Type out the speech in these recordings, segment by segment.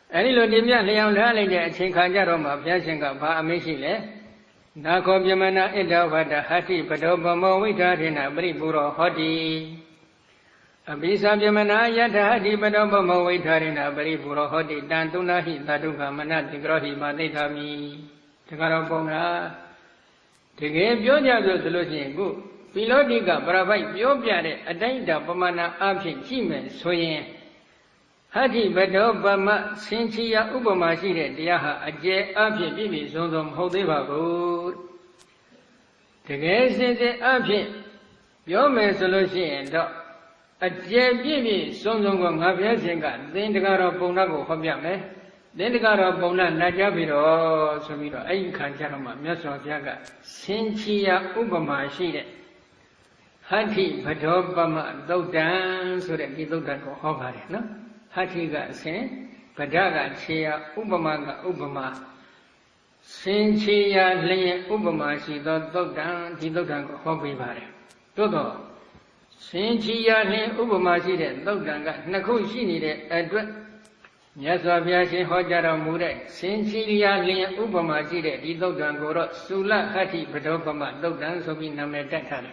Any Lodimia Leon Lale, Chinkanjaroma, Piasinga, Amishile, Nako Bimana, Edavada, Hati, Padobomo, Vitarina, Briburo, Hoti. Abisa Bimana, Yata, Hati, Padobomo, Vitarina, Briburo, Hoti, Dantuna, Hitaduka, Manati, Grohi, Maditami, Takarapona. To give your job to losing good. Pilodica, Bravai, Yobiade, a danger, Pomana, Abshin, Chime, Soyen. Hati Badobama, Sinchia, Ubama, Diaha, a jet, Abshin, Bibi, Zondom, Hodeva Road. The guest is the Abshin, your man solution, a jet, Bibi, Zondom, Habiasinga, then the God of Bonago, Hobiame, then the God of Bona, Najabiro, Somiro, Ainkanjarama, Maso Jaga, Sinchia, Ubama, Hati Badobama, Dodan, so that he looked at Hobari, no? Hati got sin, Padaga Chia, Ubamaga, Ubama. Sin Chia, Lay, Ubama, she don't look down, he looked at Hobari. Toto. Sin Chia, Lay, Ubama, she did, look down, Naku, she needed a drink. Yasavia, she Hojara Mure, Sin Chia, Lay, Ubama, she did, he looked down, Goro, Sula, Hati, Badobama, look down, so we named that.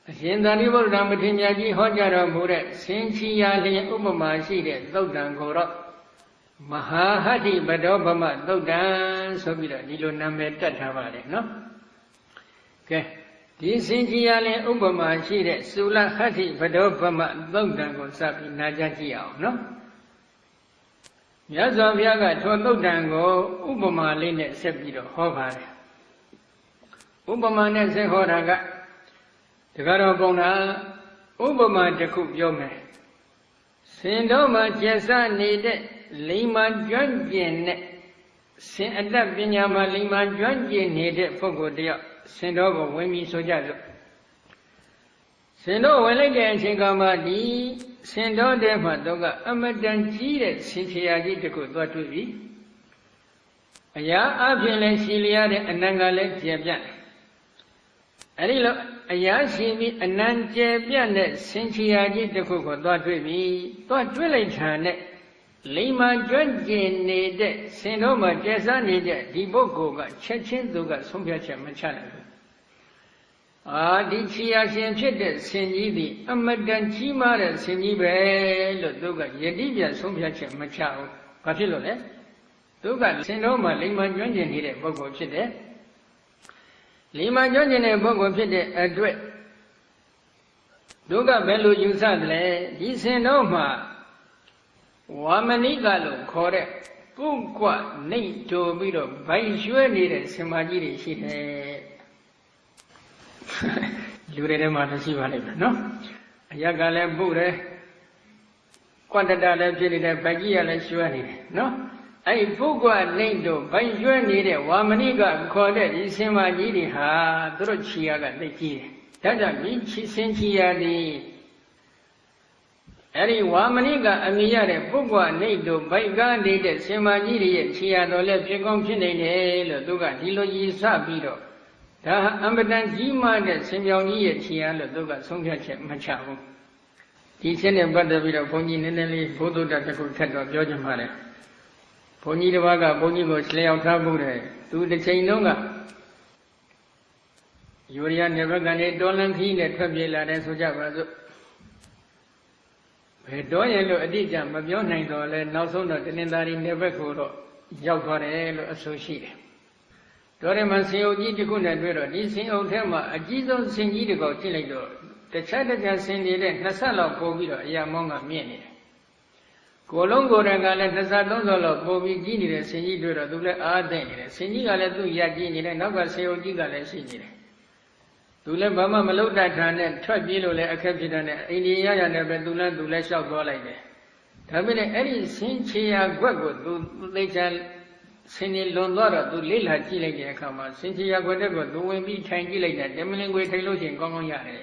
Sindanival Ramatinyaki Hojara Mure, Sinchia, Ubama, Sidi, Lodan Goro, Mahahati, Badobama, Lodan, Sobida, Niluname Tatavare, no? Okay. This Sinchia, Ubama, Sidi, Sula Hati, Badobama, Lodan Gosapi, Najakia, no? Yazaviaga, Lodango, Ubama, Lene, Sepido, Hovare. Ubama, Nesehoraga. The Garabona, Ubama Jacob Yome. Sindoma Jessa needed Lima Junjin. Sin adapt Binyama Lima Junjin needed Fogodia. Sindogo Wimi Sojazo. Sindo Wellington Singamadi, Sindo de Madoga, Amadan cheated Sintiagi to go to be. Aya Abjele Cilia and Nangale Jabian. Arilo. Ayashimi, a Nanjabian, Sinchiaji, the Coco, Dotwibi, Dotwillitan, Lima Junjin needed, Sindoma Jessa needed, Dibogoga, Chechin Duga, Sumpiacha Machana. Ah, did she ask him, Sinjibi, Amadan Chima, Sinjibe, Duga, Yedivia, Sumpiacha Machao, Patilo, Duga, Sindoma, Lima Junjin needed, Bogo Chide. Lima Junjin a book of it a duet. Duga Belu Yusadle, Disenoma, Wamanigalo, correct. Pukwa, need to be the by sure needed Samajiri she had. You read a matter, see what no? Yagale Bure, Quantadale Jilida Bagia, let's you no? I Pugwa Nado, by your needed, Wamaniga called it, Isima Yidiha, Drochiaga, the key. Tada Michi Sentia. Eri Wamaniga, Amiare, Pugwa Nado, by God needed, Sima Yidi, Chiado left Picomphine, Duga, Dilogi Sabido. Da Amadan Jima, the Simioni, Chialo, Duga, Songa Machavo. He sent a brother with a pony in the photo that could cut off Georgia Mare. Pony the Vaga, Pony was lay out Tabu, to the chain longer. Yuria never got a dollar clean at Fabiola and Sojava. Doyle Adija, but your $9, now so not an entire never go, Yaukarel associate. Doreman Seoji to Guna, this thing old Tema, a Jesus Saint Yidigo Tilido, the China just sent it, Nasala Povida, Yamonga Mini. Colongo Rangala, Nasadonzo, Bovi Gini, Senidura, Dula Arden, Senigala do Yagini, and Nova Seojiga, Senid. Dula Bama Malota Tan, Trabilo, a captain, India, never Dula shall go like that. Tamina, any Sinchia Guago, do they shall Sini Londora, do Lila Chile, Kama, Sinchia Guago, do we be tangy like that, Demilingue Telusian, Gongayane.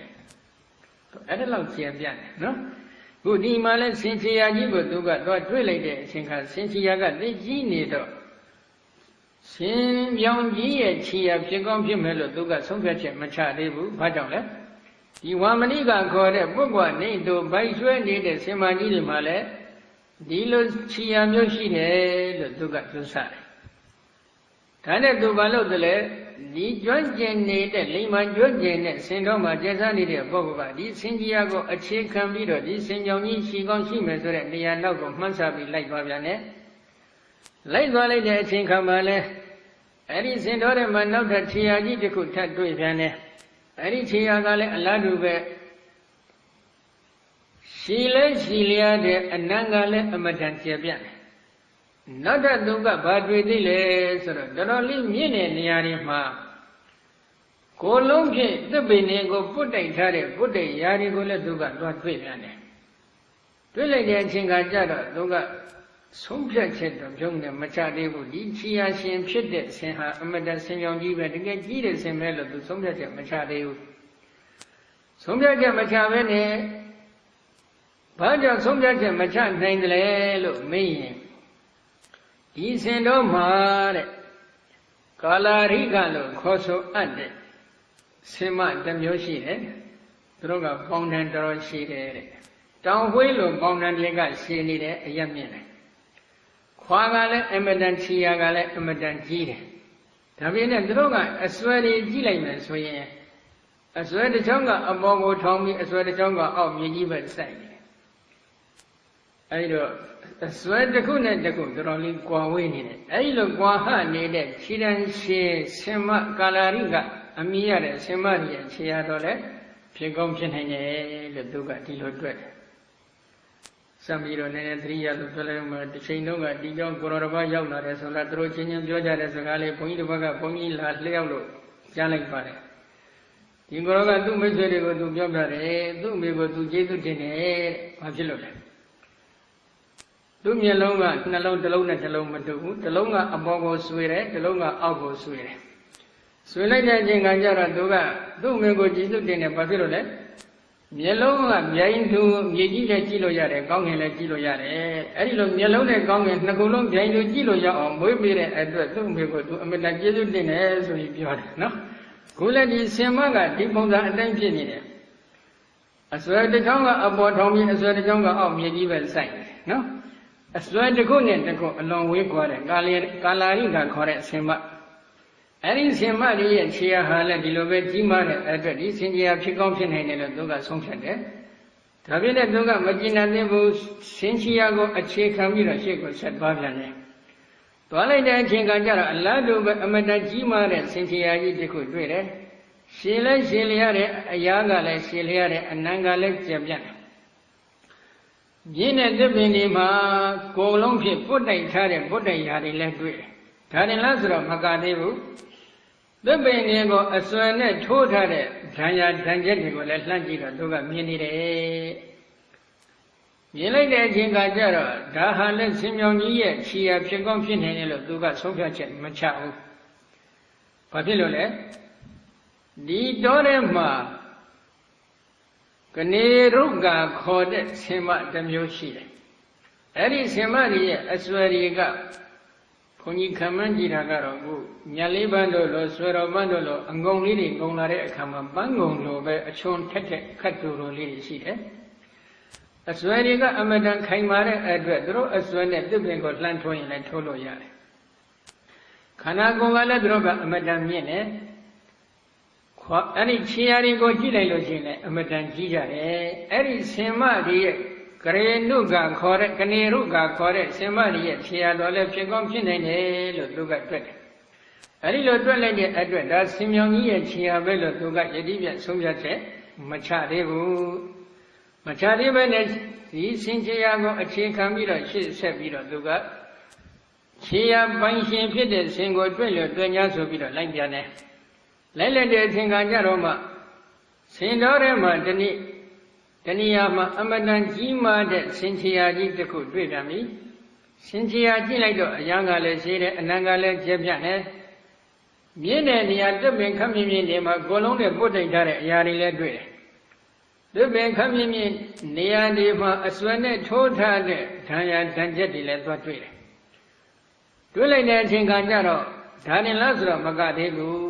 I don't know, Chiabian, no? Good Imala, Sinchia Yigo, Duga, do related, Sinka, Sinchiaga, the genie. Sin young ye, Chia, Picom Pimelo, Duga, Songache, Machade, Padale. You want Maniga called a Bugua, Nado, by sure needed Semani Male. ဒီလိုခြေရာမျိုးရှိတယ်လို့သူကပြောစားတယ်ဒါနဲ့သူဘာလို့လဲဒီကျွမ်းကျင်နေတဲ့လိမ္မာကျွမ်းကျင်တဲ့စင်တော်မှာကျက်စားနေတဲ့ပုဂ္ဂိုလ်ကဒီစင်ကြီးရာကိုအခြေခံပြီးတော့ဒီစင်ကြောင်ကြီးရှိကောင်းရှိမယ်ဆိုတဲ့နေရာနောက်ကိုမှန်းဆပြီးလိုက်သွားပြန်တယ်လိုက်သွားလိုက်တဲ့အချိန်ခါမှာလဲအဲ့ဒီစင်တော်ထဲမှာနောက်ထပ်ခြေရာကြီးတစ်ခုထပ်တွေ့ပြန်တယ်အဲ့ဒီခြေရာကလည်းအလားတူပဲရှိလဲရှိလျားတဲ့အနံ့ကလည်းအမတန်ကျပြန့်တယ်နောက်ထပ်သူကဘာတွေ့သိလဲဆိုတော့တော်တော်လေးမြင့်တဲ့နေရာတွေမှာကိုယ်လုံးဖြင့်သစ်ပင်တွေကိုပုတ်တိုက်ထားတဲ့ပုတ်တိုက်ရာတွေကိုလည်းသူကသွားတွေ့ပြန်တယ်တွေ့လိုက်တဲ့အချိန်ကကြတော့သူကဆုံးဖြတ်ချက်တော့ပြုံးတယ်မချသေးဘူးဒီခြေရာရှင်ဖြစ်တဲ့ဆင်ဟာအမတန်ဆင်ကြောင်ကြီးပဲတကယ်ကြီးတဲ့ဆင်ပဲလို့သူဆုံးဖြတ်ချက်မချသေးဘူးဆုံးဖြတ်ချက်မချဘဲနဲ့ဘာကြောင့်ဆုံးဖြတ်ချက်မချနိုင်တယ်လဲလို့မေးရင်ဒီစင်တော်မှာတဲ့ကာလာရိကလို့ခေါ်ဆိုအပ်တဲ့ဆင်မတစ်မျိုးရှိတယ်သူတို့ကပေါင်းတန်တော်ရှိတယ်တဲ့တောင်ဝေးလို့ပေါင်းတန်တွေကရှိနေတယ်အရက်မြင့်တယ်ခွာကလည်းအမတန်ချီယာကလည်းအမတန်ကြီးတယ်ဒါပြင်နဲ့သူတို့ကအစွဲတွေကြီးလိုက်မယ်ဆိုရင်အစွဲတစ်ချောင်းကအပေါ်ကိုထောင်ပြီးအစွဲတစ်ချောင်းကအောက်မြေကြီးပဲစိုက်တယ်အဲဒီတော့အစွဲတစ်ခုနဲ့တစ်ခုတော်တော်လေးကွာဝေးနေတယ်အဲဒီလိုကွာဟနေတဲ့ခြေတန်းရှည်ဆင်မကာလာရိကအမိရတဲ့ဆင်မကြီးရဲ့ခြေရတော့လည်းဖြစ်ကောင်းဖြစ်နိုင်တယ်လို့သူကဒီလိုတွေ့တယ်စံပြီးတော့နည်းနည်းသတိရလို့ပြောလိုက်မှတစ်ချိန်လုံးကဒီကြောင့်ကိုရောတစ်ပါးရောက်လာတယ်ဆိုတော့သူတို့ချင်းချင်းပြောကြတဲ့စကားလေးဘုန်းကြီးတစ်ပါးကဘုန်းကြီးလာလျှောက်လို့ကြားလိုက်ပါတယ်ဒီကိုရောကသူ့မိတ်ဆွေတွေကိုသူပြောပြတယ်သူ့အမေကိုသူကျေးဇူးတင်တယ်ဘာဖြစ်လို့လဲသူ့မျက်လုံးကနှလုံးတစ်လုံးနဲ့တစ်လုံးမတူဘူးတစ်လုံးကအပေါ်ကိုဆွေတယ်တစ်လုံးကအောက်ကိုဆွေတယ်ဆွေလိုက်တဲ့အချိန်ကကျတော့သူကသူ့အမေကိုကျေးဇူးတင်တယ်ဘာဖြစ်လို့လဲမျက်လုံးကမြိုင်သူမြေကြီးလည်းကြည့်လို့ရတယ်ကောင်းငင်လည်းကြည့်လို့ရတယ်အဲ့ဒီလိုမျက်လုံးနဲ့ကောင်းငင်နှစ်ခုလုံးမြိုင်သူကြည့်လို့ရအောင်မွေးပေးတဲ့အတွက်သူ့အမေကိုသူအမြဲတမ်းကျေးဇူးတင်တယ်ဆိုပြီးပြောတယ်နော်ခုလည်းဒီဆင်မကဒီပုံစံအတိုင်းဖြစ်နေတယ်အစွဲတစ်ချောင်းကအပေါ်ထောင်ပြီးအစွဲတစ်ချောင်းကအောက်မြေကြီးပဲစိုက်တယ်နော်အစွဲတစ်ခုနဲ့တစ်ခုအလွန်ဝေးကွာတဲ့ကာလာရိကခေါ်တဲ့ဆင်မအဲ့ဒီဆင်မကြီးရဲ့ခြေရာဟာလည်းဒီလိုပဲကြီးမားတဲ့အတွက်ဒီဆင်ကြီးဟာဖြစ်ကောင်းဖြစ်နိုင်တယ်လို့သူကဆုံးဖြတ်တယ်။ဒါပြင်လည်းသူကမကျင်နာသင့်ဘူးဆင်ခြေရာကိုအခြေခံပြီးတော့ရှေ့ကိုဆက်သွားပြန်တယ်။သွားလိုက်တဲ့အချိန်ကကျတော့အလားတူပဲအမတန်ကြီးမားတဲ့ဆင်ခြေရာကြီးတစ်ခုတွေ့တယ်။ရှည်လဲရှည်လျရတဲ့အရာကလည်းရှည်လျရတဲ့အနံကလည်းကျပြတ်တယ်။မြင်းတဲ့သစ်ပင်ဒီမှာကိုယ်လုံးဖြစ်ပုတ်တိုက်ထားတဲ့ပုတ်တိုက်ရာတွေလည်းတွေ့တယ်။ဒါရင်လားဆိုတော့မကသေးဘူး။သစ်ပင်တွေကိုအစွမ်းနဲ့ထိုးထားတဲ့ဓာန်ရာဓာန်ချက်တွေကိုလည်းလှမ်းကြည့်တော့သူကမြင်နေတယ်မြင်လိုက်တဲ့အချိန်ကကျတော့ဒါဟာလည်းဆင်မြောင်ကြီးရဲ့ခြေရာဖြစ်ကောင်းဖြစ်နေတယ်လို့သူကဆုံးဖြတ်ချက်မချဘူးဘာဖြစ်လို့လဲဒီတောထဲမှာကနေရုပ်ကခေါ်တဲ့ဆင်မတစ်မျိုးရှိတယ်အဲ့ဒီဆင်မတွေရဲ့အစွဲတွေကဘုန်းကြီးခံမှန်းကြည့်တာကတော့ခုညလေးပန်းတို့လိုဆွေတော်ပန်းတို့လိုအငုံလေးတွေငုံလာတဲ့အခါမှာပန်းငုံလိုပဲအချွန်ထက်ထက်ခတ်တူလိုလေးတွေရှိတယ်။အစွဲတွေကအမတန်ခိုင်မာတဲ့အတွက်သူတို့အစွဲနဲ့သစ်ပင်ကိုလှမ်းထိုးရင်လည်းထိုးလို့ရတယ်။ခန္ဓာကိုယ်ကလည်းသူတို့ကအမတန်မြင့်တယ်။အဲ့ဒီခြေရာတွေကိုကြည့်လိုက်လို့ရှိရင်လည်းအမတန်ကြီးကြတယ်။အဲ့ဒီဆင်မတွေရဲ့ကရေနုကခေါ်တဲ့ကနေရုကခေါ်တဲ့ဆင်မကြီးရဲ့ခြေရာတော်လည်းဖြစ်ကောင်းဖြစ်နိုင်တယ်လို့သူကတွေ့တယ်။အဲဒီလိုတွေ့လိုက်တဲ့အတွက်ဒါဆင်မြောင်ကြီးရဲ့ခြေရာပဲလို့သူကယတိပြဆုံးဖြတ်ချက်မချသေးဘူး။မချသေးဘဲနဲ့ဒီဆင်ခြေရာကိုအခြေခံပြီးတော့ရှေ့ဆက်ပြီးတော့သူကခြေရာပိုင်ရှင်ဖြစ်တဲ့ဆင်ကိုတွေ့လို့တွေ့냐ဆိုပြီးတော့လိုက်ပြန်တယ်။လိုက်လိုက်တဲ့အချိန်ကကြတော့မှဆင်တော်ထဲမှာတနည်းအားမှာအမတန်ကြီးမားတဲ့ဆင်ခြေရာကြီးတစ်ခုတွေ့ပြန်ပြီဆင်ခြေရာကြည့်လိုက်တော့အရန်ကလည်းရှိတယ်အနံကလည်းကျက်ပြတ်တယ်မြင့်တဲ့နေရာတစ်ပင်ခပ်မြင့်မြင့်တွေမှာကိုလုံးနဲ့ပုတ်တိုက်ထားတဲ့အရာတွေလည်းတွေ့တယ်တစ်ပင်ခပ်မြင့်မြင့်နေရာတွေမှာအစွမ်းနဲ့ထိုးထားတဲ့ဓာန်ရာဓာန်ချက်တွေလည်းသွားတွေ့တယ်တွေ့လိုက်တဲ့အချိန်ကကြတော့ဒါနဲ့လားဆိုတော့မကသေးဘူး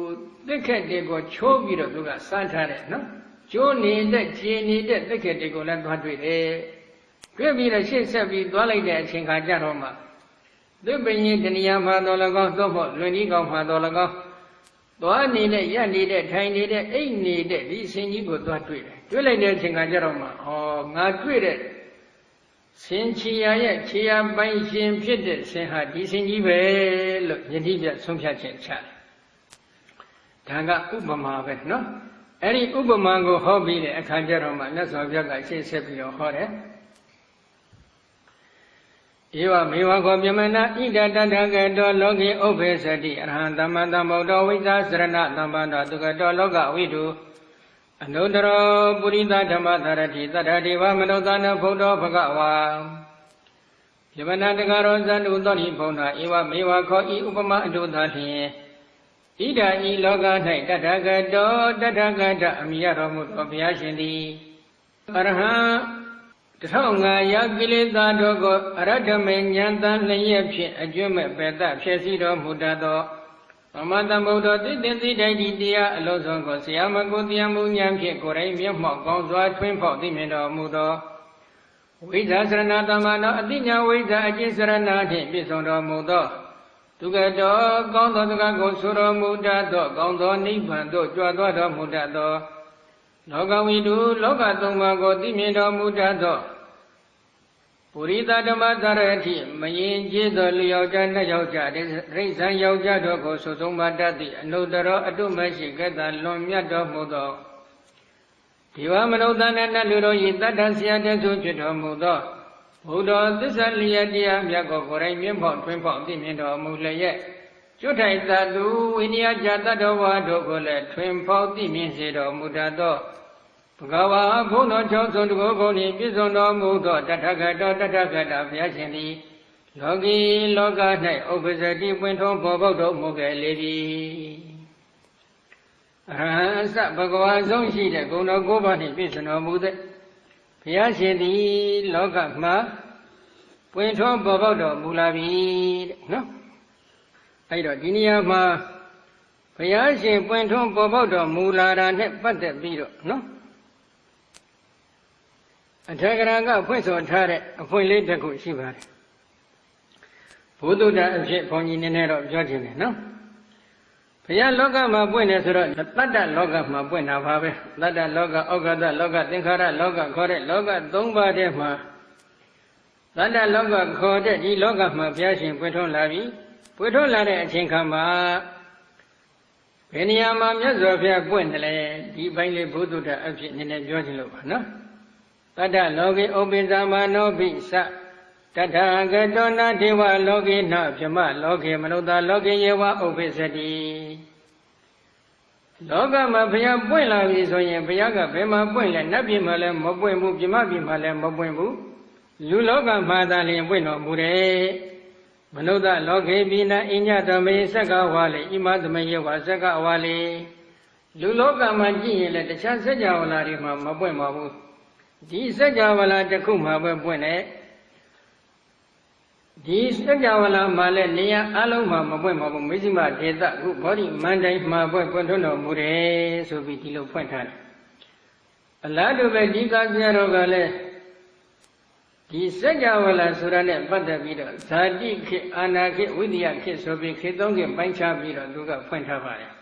တစ်ခက်တွေကိုချိုးပြီးတော့သူကစမ်းထားတယ်နော်ကျိုးနေတဲ့ခြေနေတဲ့တက်ခက်တွေကိုလည်းသွားတွေ့တယ် တွေ့ပြီးတော့ရှေ့ဆက်ပြီးသွားလိုက်တဲ့အချိန်ခါကျတော့မှသူပင်ကြီးတဏှာမှာတော်၎င်းသို့မဟုတ်လွင်ကြီးကောင်မှာတော်၎င်းသွားနေတဲ့ရက်နေတဲ့ထိုင်နေတဲ့အိတ်နေတဲ့ဒီဆင်ကြီးကိုသွားတွေ့တယ်တွေ့လိုက်တဲ့အချိန်ခါကျတော့မှငါတွေ့တဲ့ဆင်ချီယာရဲ့ခြေယာပိုင်ရှင်ဖြစ်တဲ့ဆင်ဟာဒီဆင်ကြီးပဲလို့ယတိပြဆုံးဖြတ်ချက်ချတယ်ဒါကဥပမာပဲနော်အဲ့ဒီဥပမာကိုဟောပြီးတဲ့အခါကျတော့မှမြတ်စွာဘုရားကရှေ့ဆက်ပြီးတော့ဟောတယ်ဧဝမေဝခောပြမနာဣဒတတကတောလောကေဥပ္ပေသတိအရဟံသမ္မာသမ္ဗုဒ္ဓဝိဇ္ဇာစရဏသမ္ပန္တောသူကတောလောကဝိတုအနုတ္တရောပုရိသဓမ္မသရတိတတ္ထဒေဝမနုဿာနဘုဒ္ဓဘဂဝါပြမနာတကရောဇန္တုသောတိဘုံနာဧဝမေဝခောဤဥပမာအတုသာဖြင့်ဣဒာဤလောက၌တထကတောတထကတအမိရတော်မူသောဘုရားရှင်သည်အရဟံ1500ကိလေသာတို့ကိုအရထမေဉာဏ်တန်လျက်ဖြင့်အကျွတ်မဲ့ပေတဖြည့်စည်းတော်မူတတ်သောသမ္မာသမ္ဗုဒ္ဓတိတ္တိတိုက်တိတရားအလုံးစုံကိုဆရာမကိုတရားမှုဉာဏ်ဖြင့်ကိုယ်တိုင်မျက်မှောက်ကောင်းစွာထွင်းဖောက်သိမြင်တော်မူသောဝိဇ္ဇာစရဏသမ္မာနောအတိညာဝိဇ္ဇာအကျင့်စရဏဖြင့်ပြည့်စုံတော်မူသောသူကတော်ကောင်းသောစကားကိုဆိုတော်မူတတ်သောကောင်းသောနိဗ္ဗာန်သို့ကြွသွားတော်မူတတ်သောလောကဝိတုလောကသုံးပါးကိုသိမြင်တော်မူတတ်သောပုရိသဓမ္မသရတိမယင်ကျေးသောလူယောက်ျားနှစ်ယောက်ျားရိစ္ဆာန်ယောက်ျားတို့ကိုဆိုဆုံးပါတတ်သည့်အနုတ္တရောအတုမရှိကဲ့သို့လွန်မြတ်တော်မူသောဒီဝမနုဿာနနလူတို့၏တတ္တဆရာတဆုဖြစ်တော်မူသောဘုဒ္ဓသစ္စာလျက်တရားမြတ်ကိုကိုယ်တိုင်မျက်မှောက်ထွင်းဖောက်သိမြင်တော်မူလျက်ကျွတ်ထိုက်သတ္တုဝိနည်းကြတတ္တဝါတို့ကိုလည်းထွင်းဖောက်သိမြင်စေတော်မူတတ်သောဘဂဝါဘုန်းတော်၆ဆုံးတကုတ်ကုန်၏ပြည့်စုံတော်မူသောတထကတောတထကတာဘုရားရှင်သည်လောကီလောက၌ဥပ္ပဇ္ဇတိပွင့်ထွန်းပေါ်ပေါက်တော်မူခဲ့လေသည်အရဟံအစဘဂဝါဆုံးရှိတဲ့ဂုဏ်တော်9ပါးနှင့်ပြည့်စုံတော်မူတဲ့ဘုရားရှင်သည်လောကမှာပွင့်ထွန်းပေါ်ပေါက်တော်မူလာပြီတဲ့နော်အဲ့တော့ဒီနေရာမှာဘုရားရှင်ပွင့်ထွန်းပေါ်ပေါက်တော်မူလာတာနဲ့ပတ်သက်ပြီးတော့နော်အထေကရာကဖွင့်ဆိုထားတဲ့အဖွင့်လေးတစ်ခုရှိပါတယ်ဘုဒ္ဓအဖြစ်ဘုန်းကြီးနည်းနည်းတော့ပြောချင်တယ်နော်ဘုရားလောကမှာပွင့်တယ်ဆိုတော့တတ္တလောကမှာပွင့်တာပါပဲတတ္တလောကဩဃတလောကသင်္ခါရလောကခေါ်တဲ့လောက3ပါးတည်းမှာတတ္တလောကခေါ်တဲ့ဒီလောကမှာဘုရားရှင်ပွင့်ထွန်းလာပြီပွင့်ထွန်းလာတဲ့အချိန်ခါမှာဘယ်နေရာမှာမြတ်စွာဘုရားပွင့်တယ်လဲဒီဘိုင်းလေးဘုဒ္ဓအဖြစ်နည်းနည်းပြောချင်လို့ပါနော်တတ္တလောကေဥပိ္ပဇာမနောပိစတထကတောနာဒေဝလောကေနဗြဟ္မလောကေမနုဿာလောကေယေဝဥပ္ပိသတိလောကမှာဘုရားပွင့်လာပြီဆိုရင်ဘုရားကဘယ်မှာပွင့်လဲနတ်ပြည်မှာလည်းမပွင့်ဘူးဗြဟ္မပြည်မှာလည်းမပွင့်ဘူးလူလောကမှာသာလျှင်ပွင့်တော်မူတယ်မနုဿလောကေပိနအညတမေသက္ကဝါလေဣမသမေယဝသက္ကဝါလေလူလောကမှာကြည့်ရင်လည်းတခြားစัจ java လာတွေမှာမပွင့်ပါဘူးဒီစัจ java လာတစ်ခုမှာပဲပွင့်တယ်ဒီစัจ java လာမှာလည်းနေရာအလုံးမှာမပွင့်ပါဘူးမိစ္ဆမဒေသခုဘောဓိမန္တိုင်းမှာပွင့်ထွန်းတော်မူတယ်ဆိုပြီးဒီလိုဖွင့်ထားတယ်အလားတူပဲဒီကပြတော်ကလည်းဒီစัจ java လာဆိုတာနဲ့ပတ်သက်ပြီးတော့ဇာတိခေအာနာခေဝိတ္တယခေဆိုပြီးခေသုံးခေပိုင်းခြားပြီးတော့သူကဖွင့်ထားပါတယ်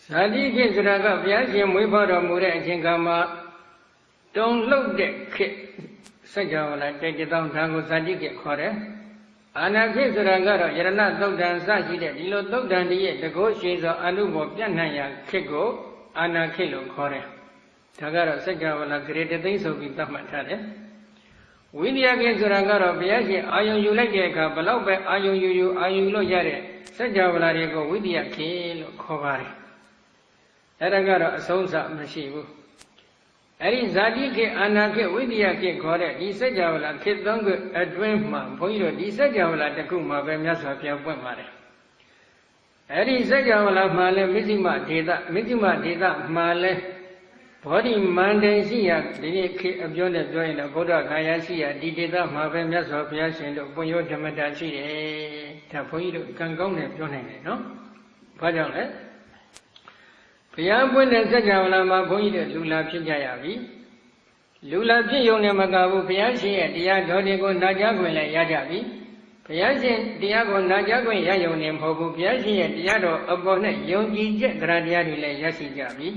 ဇာတိခေဆိုတာကဘုရားရှင်မွေးဖွားတော်မူတဲ့အချိန်ကမှာတုံလှုပ်တဲ့ခေစัจ java လာတိုက်တောင်းဒါကိုဇာတိခေခေါ်တယ်အာနာခေဆိုတာကတော့ယရဏသုတ်တံစရှိတဲ့ဒီလိုသုတ်တံတည်းရဲ့တကောရှိသောအနုဘောပြန့်နှံ့ရာခေကိုအာနာခေလို့ခေါ်တယ်ဒါကတော့စัจ java လာဂရေတသိန်းဆိုပြီးသတ်မှတ်ထားတယ်ဝိနည်းခေဆိုတာကတော့ဘုရားရှင်အာယုံယူလိုက်တဲ့အခါဘလောက်ပဲအာယုံယူအာယုံလို့ရတဲ့စัจ java လာတွေကိုဝိနည်းခေလို့ခေါ်ပါတယ်အဲ့ဒါကတော့အဆုံးစမရှိဘူးအဲ့ဒီဇာတိခေအာနာခေဝိတ္တယခေခေါ်တဲ့ဒီစัจ java လာခေသုံးခုအတွင်းမှာဘုန်းကြီးတို့ဒီစัจ java လာတစ်ခုမှာပဲမြတ်စွာဘုရားပွင့်ပါတယ်အဲ့ဒီစัจ java လာမှာလဲမဇ္ဈိမဒေသမှာလဲဘောဓိမန္တန်ရှိရာဒီနေ့ခေအပြောနဲ့ပြောရင်တော့ဗုဒ္ဓဂါယာရှိရာဒီဒေသမှာပဲမြတ်စွာဘုရားရှင်တို့ပွင့်ရောဓမ္မတာရှိတယ်ဒါဘုန်းကြီးတို့ကံကောင်းတယ်ပြောနိုင်တယ်နော်ဘာကြောင့်လဲဘုရားပွင့်တဲ့စัจ java လာမှာဘုန်းကြီးတို့လူလာဖြစ်ကြရပြီ လူလာဖြစ်ယုံနဲ့မကဘူးဘုရားရှင်ရဲ့တရားတော်တွေကိုနာကြားခွင့်လည်းရကြပြီဘုရားရှင်တရားကိုနာကြားခွင့်ရယုံနေမဟုတ်ဘူးဘုရားရှင်ရဲ့တရားတော်အပေါ်နဲ့ယုံကြည်ချက်တရားတွေလည်းရရှိကြပြီ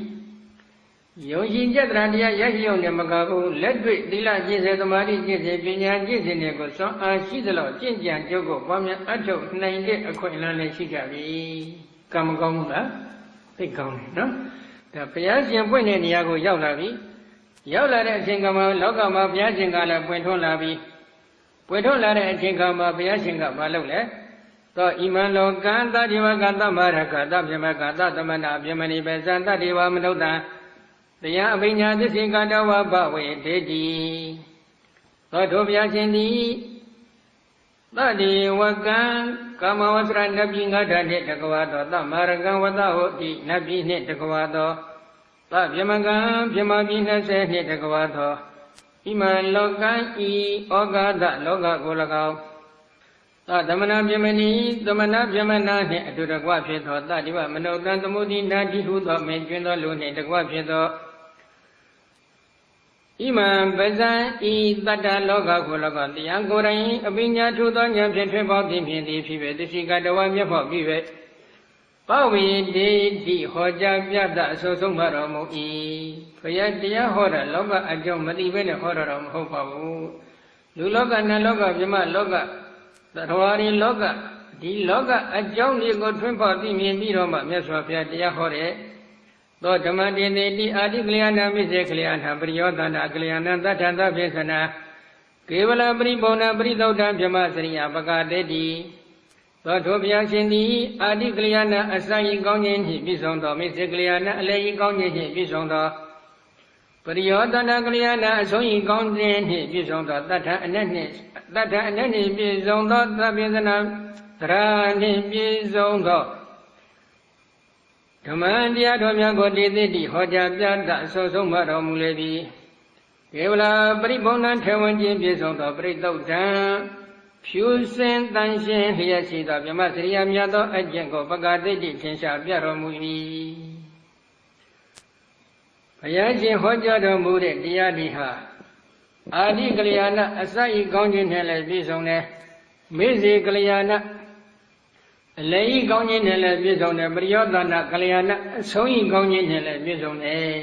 ယုံကြည်ချက်တရားရရှိယုံနဲ့မကဘူးလက်တွေ့သီလကျင့်စေသမာဓိကျင့်စေပညာကျင့်စေတွေကိုစွမ်းအားရှိသလောက်ကျင့်ကြံကြုတ်ကိုပွားများအထောက်နိုင်တဲ့အခွင့်အလမ်းလည်းရှိကြပြီကံမကောင်းဘူးလားသိကောင်းတယ်နော်ဒါဘုရားရှင်ပွင့်တဲ့နေရာကိုရောက်လာပြီရောက်လာတဲ့အချိန်ကမှလောကမှာဘုရားရှင်ကလည်းပွင့်ထွန်းလာပြီပွင့်ထွန်းလာတဲ့အချိန်ကမှဘုရားရှင်ကမလုပ်လဲသောဣမံလောကံတတိဝကသမရကတဗြမကတသမဏဗြမဏိပေဇံတတိဝမနုဿံတရားအပညာသစ္စေကတဝဘဝေတေတိသောထိုဘုရားရှင်သည်တတိဝကံကာမဝဆရနတ်ပြည်ငါးဓာတ်နှင့်တကဝါသောသမရကံဝတ္တဟောတိနတ်ပြည်နှင့်တကဝါသောသဗြမကံဗြမပြည်20နှင့်တကဝါသောဣမလောကံဤဩဃာတလောကကို၎င်းသမဏဗြမဏီသမဏဗြမနာနှင့်အတူတကွဖြစ်သောတတိဝမနုဿံသမုဒိနာတိဟုသောမင်းကျွင်းသောလူနှင့်တကွဖြစ်သောဣမံပဇံဤတတ္တလောကကို၎င်းတရားကိုယ်တိုင်အပညာထူသောဉာဏ်ဖြင့်ထွေးပေါသည်ဖြင့်သည်ဖြစ်ပေသတိကတဝမျက်ဖောက်ပြီးပဲပဝေတေတိဟောကြားပြတအဆိုဆုံးမှတော်မူ၏ဘုရားတရားဟောတာလောကအကြောင်းမသိဘဲနဲ့ဟောတာတော့မဟုတ်ပါဘူးလူလောကနတ်လောကမြမလောကသတ္တဝါတွေလောကဒီလောကအကြောင်းတွေကိုထွန်းဖော်သိမြင်ပြီးတော့မှမြတ်စွာဘုရားတရားဟောတဲ့သောဓမ္မတေတိအာတိကလျာဏမိစေကလျာဏပရိယောသနာကလျာဏသတ္ထသဖြင့်သနာကေဝလပရိဘုံနာပရိသုဒ္ဓမြမစရိယပကတေတိသောထိုဘုရားရှင်သည်အာတိကလျာဏအစရင်ကောင်းခြင်းဖြင့်ပြည့်စုံသောမိစေကလျာဏအလယ်ရင်ကောင်းခြင်းဖြင့်ပြည့်စုံသောပရိယောသနာကလျာဏအဆုံးရင်ကောင်းခြင်းဖြင့်ပြည့်စုံသောတတ္ထအနက်နှင့်တတ္ထအနက်နှင့်ပြည့်စုံသောသဗ္ဗေသနာသရနှင့်ပြည့်စုံသောဓမ္မတရားတော်များကိုတည်သိဟောကြားပြတအဆိုဆုံးမှတော်မူလေသည်ကေဝလပရိဘုံနာထေဝံခြင်းပြည့်စုံသောပရိသုဒ္ဓံဖြူစင်တန်ရှင်းလျက်ရှိသောမြမစရိယာမြတ်သောအကျင့်ကိုပကတိတိထင်ရှားပြတော်မူ၏ဘုရားရှင်ဟောကြားတော်မူတဲ့တရားဒီဟာအာတိကလျာဏအစဤကောင်းခြင်းနဲ့လည်းပြည့်စုံတယ်မေဇေကလျာဏအလယ်ဤကောင်းခြင်းနဲ့လည်းပြည့်စုံတယ်ပရိယောသနာကလျာဏအဆုံးဤကောင်းခြင်းနဲ့လည်းပြည့်စုံတယ်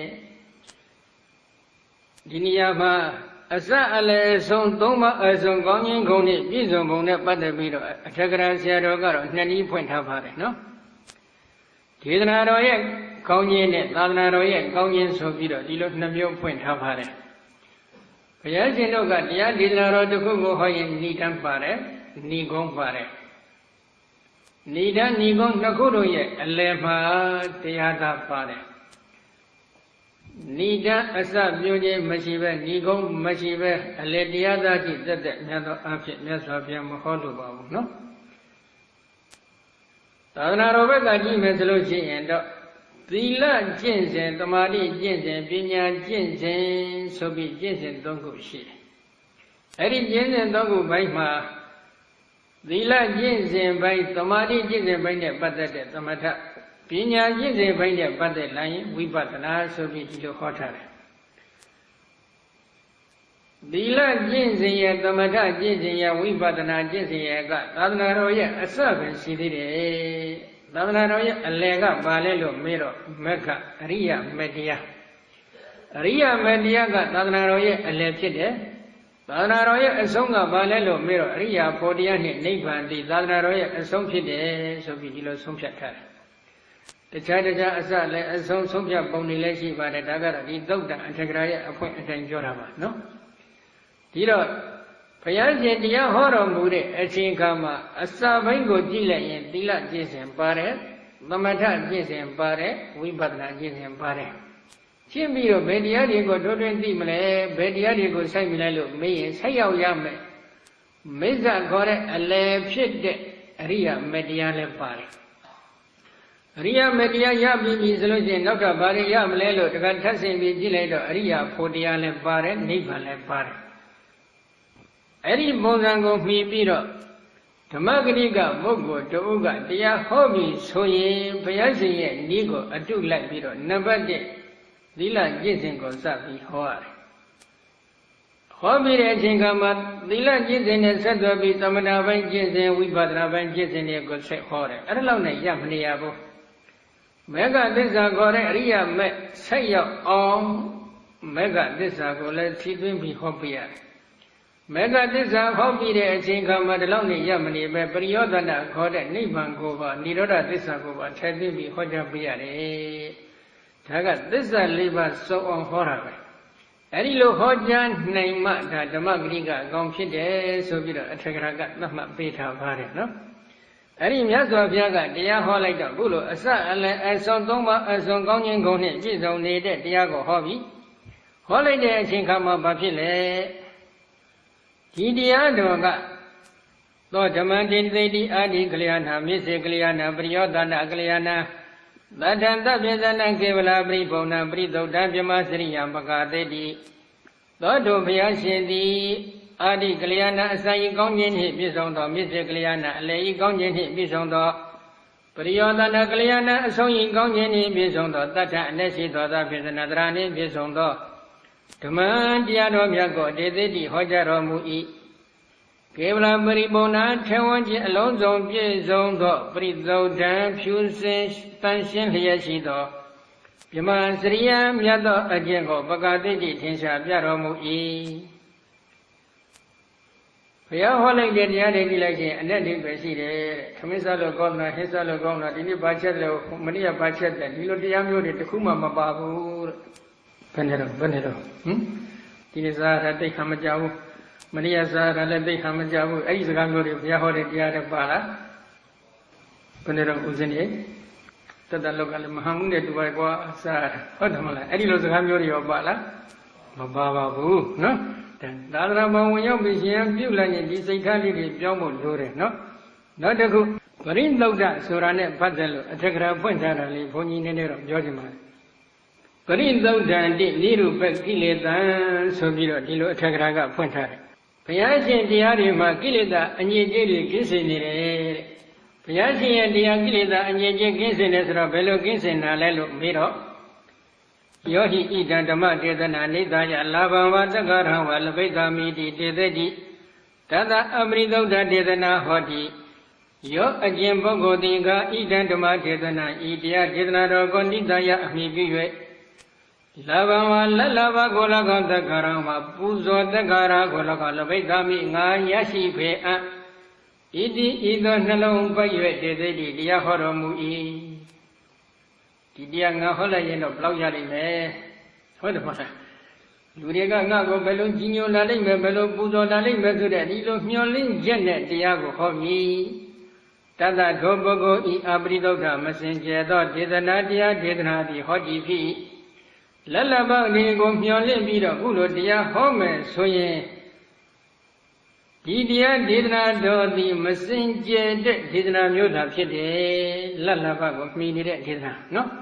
ဒီနေရာမှာအစအလယ်အဆုံးသုံးပါးအဆုံးကောင်းခြင်းခုံနဲ့ပြည့်စုံပုံနဲ့ပတ်သက်ပြီးတော့အထက်ကရာဆရာတော်ကတော့နှစ်နည်းဖွင့်ထားပါတယ်နော်ဒေသနာတော်ရဲ့ကောင်းခြင်းနဲ့သာသနာတော်ရဲ့ကောင်းခြင်းဆိုပြီးတော့ဒီလိုနှစ်မျိုးဖွင့်ထားပါတယ်ဘုရားရှင်တို့ကတရားဒေသနာတော်တစ်ခုကိုဟောရင်ဏိဒံပါတယ်ဏိကုံပါတယ်ဏိဒံဏိကုံနှစ်ခုတို့ရဲ့အလယ်မှာတရားသာပါတယ်ဏိဒံအစပြုခြင်းမရှိပဲဏိကုံမရှိပဲအလယ်တရားသာရှိသက်သက်မြတ်သောအဖြစ်မြတ်စွာဘုရားမဟောလိုပါဘူးနော်သာသနာတော်ဘက်ကကြည့်မယ်ဆိုလို့ရှိရင်တော့သီလကျင့်စဉ်သမာဓိကျင့်စဉ်ပညာကျင့်စဉ်ဆိုပြီးကျင့်စဉ်၃ခုရှိတယ်အဲ့ဒီကျင့်စဉ်၃ခုဘိုင်းမှာသီလကျင့်စဉ်ဘိုင်းသမာဓိကျင့်စဉ်ဘိုင်းနဲ့ပတ်သက်တဲ့သမထပညာကျင့်စဉ်ဘိုင်းနဲ့ပတ်သက်လာရင်ဝိပဿနာဆိုပြီးဒီလိုဟောထားတယ်သီလကျင့်စဉ်ရဲ့သမထကျင့်စဉ်ရဲ့ဝိပဿနာကျင့်စဉ်ရဲ့ကသာသနာတော်ရဲ့အစပဲရှိသေးတယ်သာသနာတော်ရဲ့အလယ်ကဘာလဲလို့မေးတော့မက္ခအရိယမေတ္တရားအရိယမေတ္တရားကသာသနာတော်ရဲ့အလယ်ဖြစ်တယ်သာသနာတော်ရဲ့အဆုံးကဘာလဲလို့မေးတော့အရိယဖို့တရားနှင့်နိဗ္ဗာန်တည်သာသနာတော်ရဲ့အဆုံးဖြစ်တယ်ဆိုပြီးဒီလိုဆုံးဖြတ်ထားတယ်တခြားအစလည်းအဆုံးဆုံးဖြတ်ပုံတွေလည်းရှိပါတယ်ဒါကတော့ဒီသုတ်တံအထက်ကရာရဲ့အဖွင့်အတိုင်းပြောတာပါနော်ဒီတော့ဘုရားရှင်တရားဟောတော်မူတဲ့အချိန်ခါမှာအစပိုင်းကိုကြည့်လိုက်ရင်သီလကျင့်စဉ်ပါတယ်သမထကျင့်စဉ်ပါတယ်ဝိပဿနာကျင့်စဉ်ပါတယ်ရှင်းပြီးတော့ဘယ်တရားတွေကိုထိုးထွင်းသိမလဲဘယ်တရားတွေကိုစိုက်မလဲလို့မေးရင်ဆက်ရောက်ရမယ်မိစ္ဆာခေါ်တဲ့အလယ်ဖြစ်တဲ့အရိယာမေတ္တရားလည်းပါတယ်အရိယာမေတ္တရားရပြီဆိုလို့ရှိရင်နောက်ထပ်ဘာတွေရမလဲလို့တခါထပ်ဆင်ပြီးကြည့်လိုက်တော့အရိယာဖို့တရားလည်းပါတယ်နိဗ္ဗာန်လည်းပါတယ်အဲ့ဒီပုံစံကိုမှီပြီးတော့ဓမ္မဂရိကပုဂ္ဂိုလ်တူကတရားဟောပြီးဆိုရင်ဘုရားရှင်ရဲ့ဤကိုအတုလိုက်ပြီးတော့နံပါတ်1သီလကျင့်စဉ်ကိုစပြီးဟောရတယ် Hobby de Chingama, the legend in the center of Tamana Vengeance and Wibadra Vengeance in the good set horror. Alone, Yamniabo. Mega this are got a Ria met, say your own. Mega this are go, let's see them be hobby. Mega this are hobby de Chingama, the lonely Yamani, but Periodana called a Nibankova, Niroda this are go, telling me Hoja. Taga this are liver so on horror. Arilo Hojan name the Magriga gone fit so be a Tagaraga, not beta variant, no? Arim Yazo Yaga, the Yaho the Bulu, as on Doma, as on Gonian Goni, Jizo needed Diago hobby. Holiday Chinkama Bapile Tidiadoga. Lord demanded Lady Adi Gliana, Miss Gliana, Briodana Gliana. Badanda Bezana Kevala Bribona Brido Dabima Sri Yambaga Dedi Dodo Piashi di Adi Gliana Sai Gonyin hit Bisondo, Mr. Gliana, Lay Gonyin hit Bisondo, Priodana Gliana, Soyi Gonyin hit Bisondo, Tata Nesito, the Pisanadrani Bisondo, Tuman Diado Miago, Dedi Hojaro Mui. Kevala Bribona, Tewanji Alonso, Bisondo, Brido Dam, Pusin, Tanshin Hiashido, Pima Sriya, Miado, Ajengo, Bagadi, Tinsha, Biaromu. We are holding the Yadi election and then you see the Commissar Governor, Hesalo Governor, the Bachelor, Maria Bachelor, and Hilodiamu, the Kuma Mababu, Benero. Tinisa, they come a job. Maria Zara, they come a job. I used to go to Yahoo, the other Bala. Benero Uzini. That local Mahamud to Bagua, Sar, Hodamala. Any loss of Hamuri or Bala? Bababu, no? Then Dalrama, when you be here, you learn this Italian Jomo Lure, no? Not a good. But in Loda, Surane, Padel, a Tegra Pointara, Pony Nero, Georgiman. But in Loda, Niru, Pekile, Sobiro, Dilo, Tegraga, Pointara. Piachi and Diarima, Kilida, and Yegi, Kisin. Piachi and Diagilida, and Yegi, Kisin, Rabello, Kisin, Alelo, Miro. Yohi Idan Damadi than Anita, Lava, Watagara, Valavega Midi, Dedi, Tada Abrido, Dadana Hoti. Yo again Bogo Diga, Idan Damadi than Idia, Dinaro, Gondidaya, Mibiwe. Lava, Lava, Golaga, the Garama, Puzo, the Gara, Golaga, Lavega Mi, Yashi, Pea. Idi, Idan Nalong, Bayu, Dedi, Diahoromu. Dianga Holayan of Blauyari, what the matter? Luriga Nago Bello Gino Lalime, Bello Budo Lalime to the Lilo Miolin Janet, Diago Homi. Tada Gobogo I Abrido Messenger, Didanadia, Didnadi, Hoji P. Lalaba Nego Miolin Vida, Budo Dia Home, Soye. Didia Didna do the Messenger, Didna Muta Pide, Lalaba of me, Didna, no?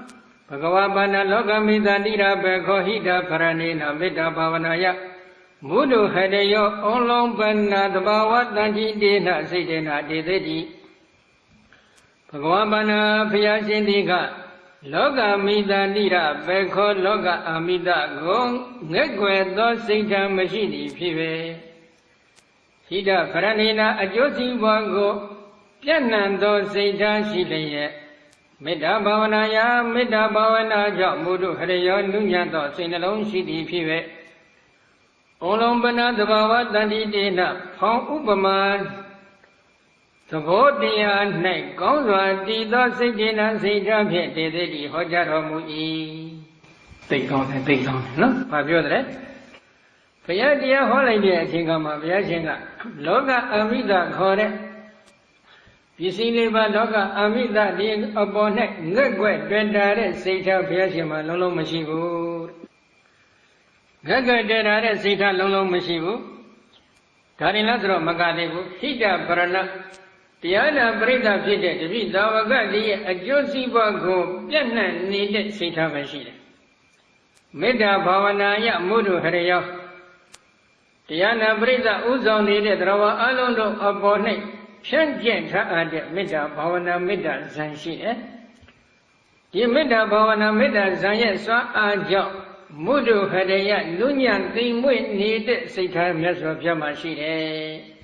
Bhagavabana Logamida Dira Bekohida Paranina Vita Bavanaya Mudu Hadeyo Olong Bana the Bawa Danji Dina Sidina Didi Bhagavabana Piasindiga Logamida Dira Beko Loga Amida Gong Negwe Do Sita Machidi Pive Hida Paranina Ajosi Wango Pianando Sita Shileye Meda Bavanaya, Meda Bavana, Jamudu, Harayon, Nunyato, Sinalon, City Pive. Olombana, the Bava, Dandi Dina, Pong Upaman, the Vodia, Night, Gonza, Dida, Sidina, Sidam, Dedi, Hojaromu. Take on, no? Fabio. Fayadia Holiday, Singama, Viasinga, Loga Amida, Kore. You see, Loga Amida did upon it, Nugwet, Vendare, Sita, Piashima, Lolo Mashivu. Gaga Denare, Sita, Lolo Mashivu. Tarinazro, Magadevu, Hita, Parana, Tiana, Breda, Pita, to be Davagadi, a Josie Bago, Piana needed Sita Vashida. Meda Bavanaya, Mudu Haraya. Tiana Breda, Uzo needed Rava Alondo upon it. Shanjan Ta'ad Mida Bhavana Mida Zanshi, eh? You Mida Bhavana Mida Zanya Swa Ajo, Mudu Hadaya, Nunyan, the Win needed Sita Mesopyama Shide.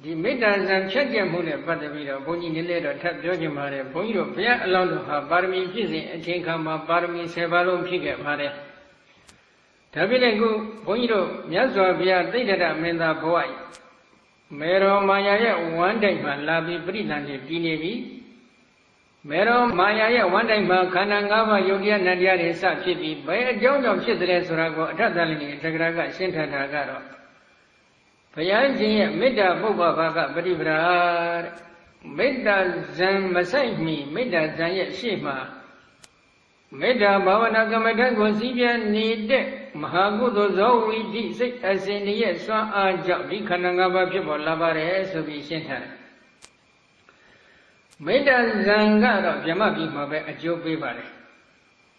The Midas and Chakamun, but the video, Boni Nilero, Tap Jojimare, Bonio, Pia along her Barmi Fizi, and Chinkama, Barmi Sevalo Piga Mare. Tabilengu, Bonio, Yazovia, they did a menda boy. Mero Maya, one day, my labi brilliant, Dinevi. Mero Maya, one day, my Kanangava, Yogia, Nadia, and Sachibi, by a joint of Chidre Surago, Tatalini, Tagraga, Senta Nagaro. Payanji, Meda Boba Vaga, Badibra, Meda Zan Masai, Meda Zayet Shima. Meda Bavanagamada Gosibia need Mahagudo Zowi di as in the yes, so I jump Kanangaba people labare so be sent. Meda Zangara Jamabi Mabe a job bivare.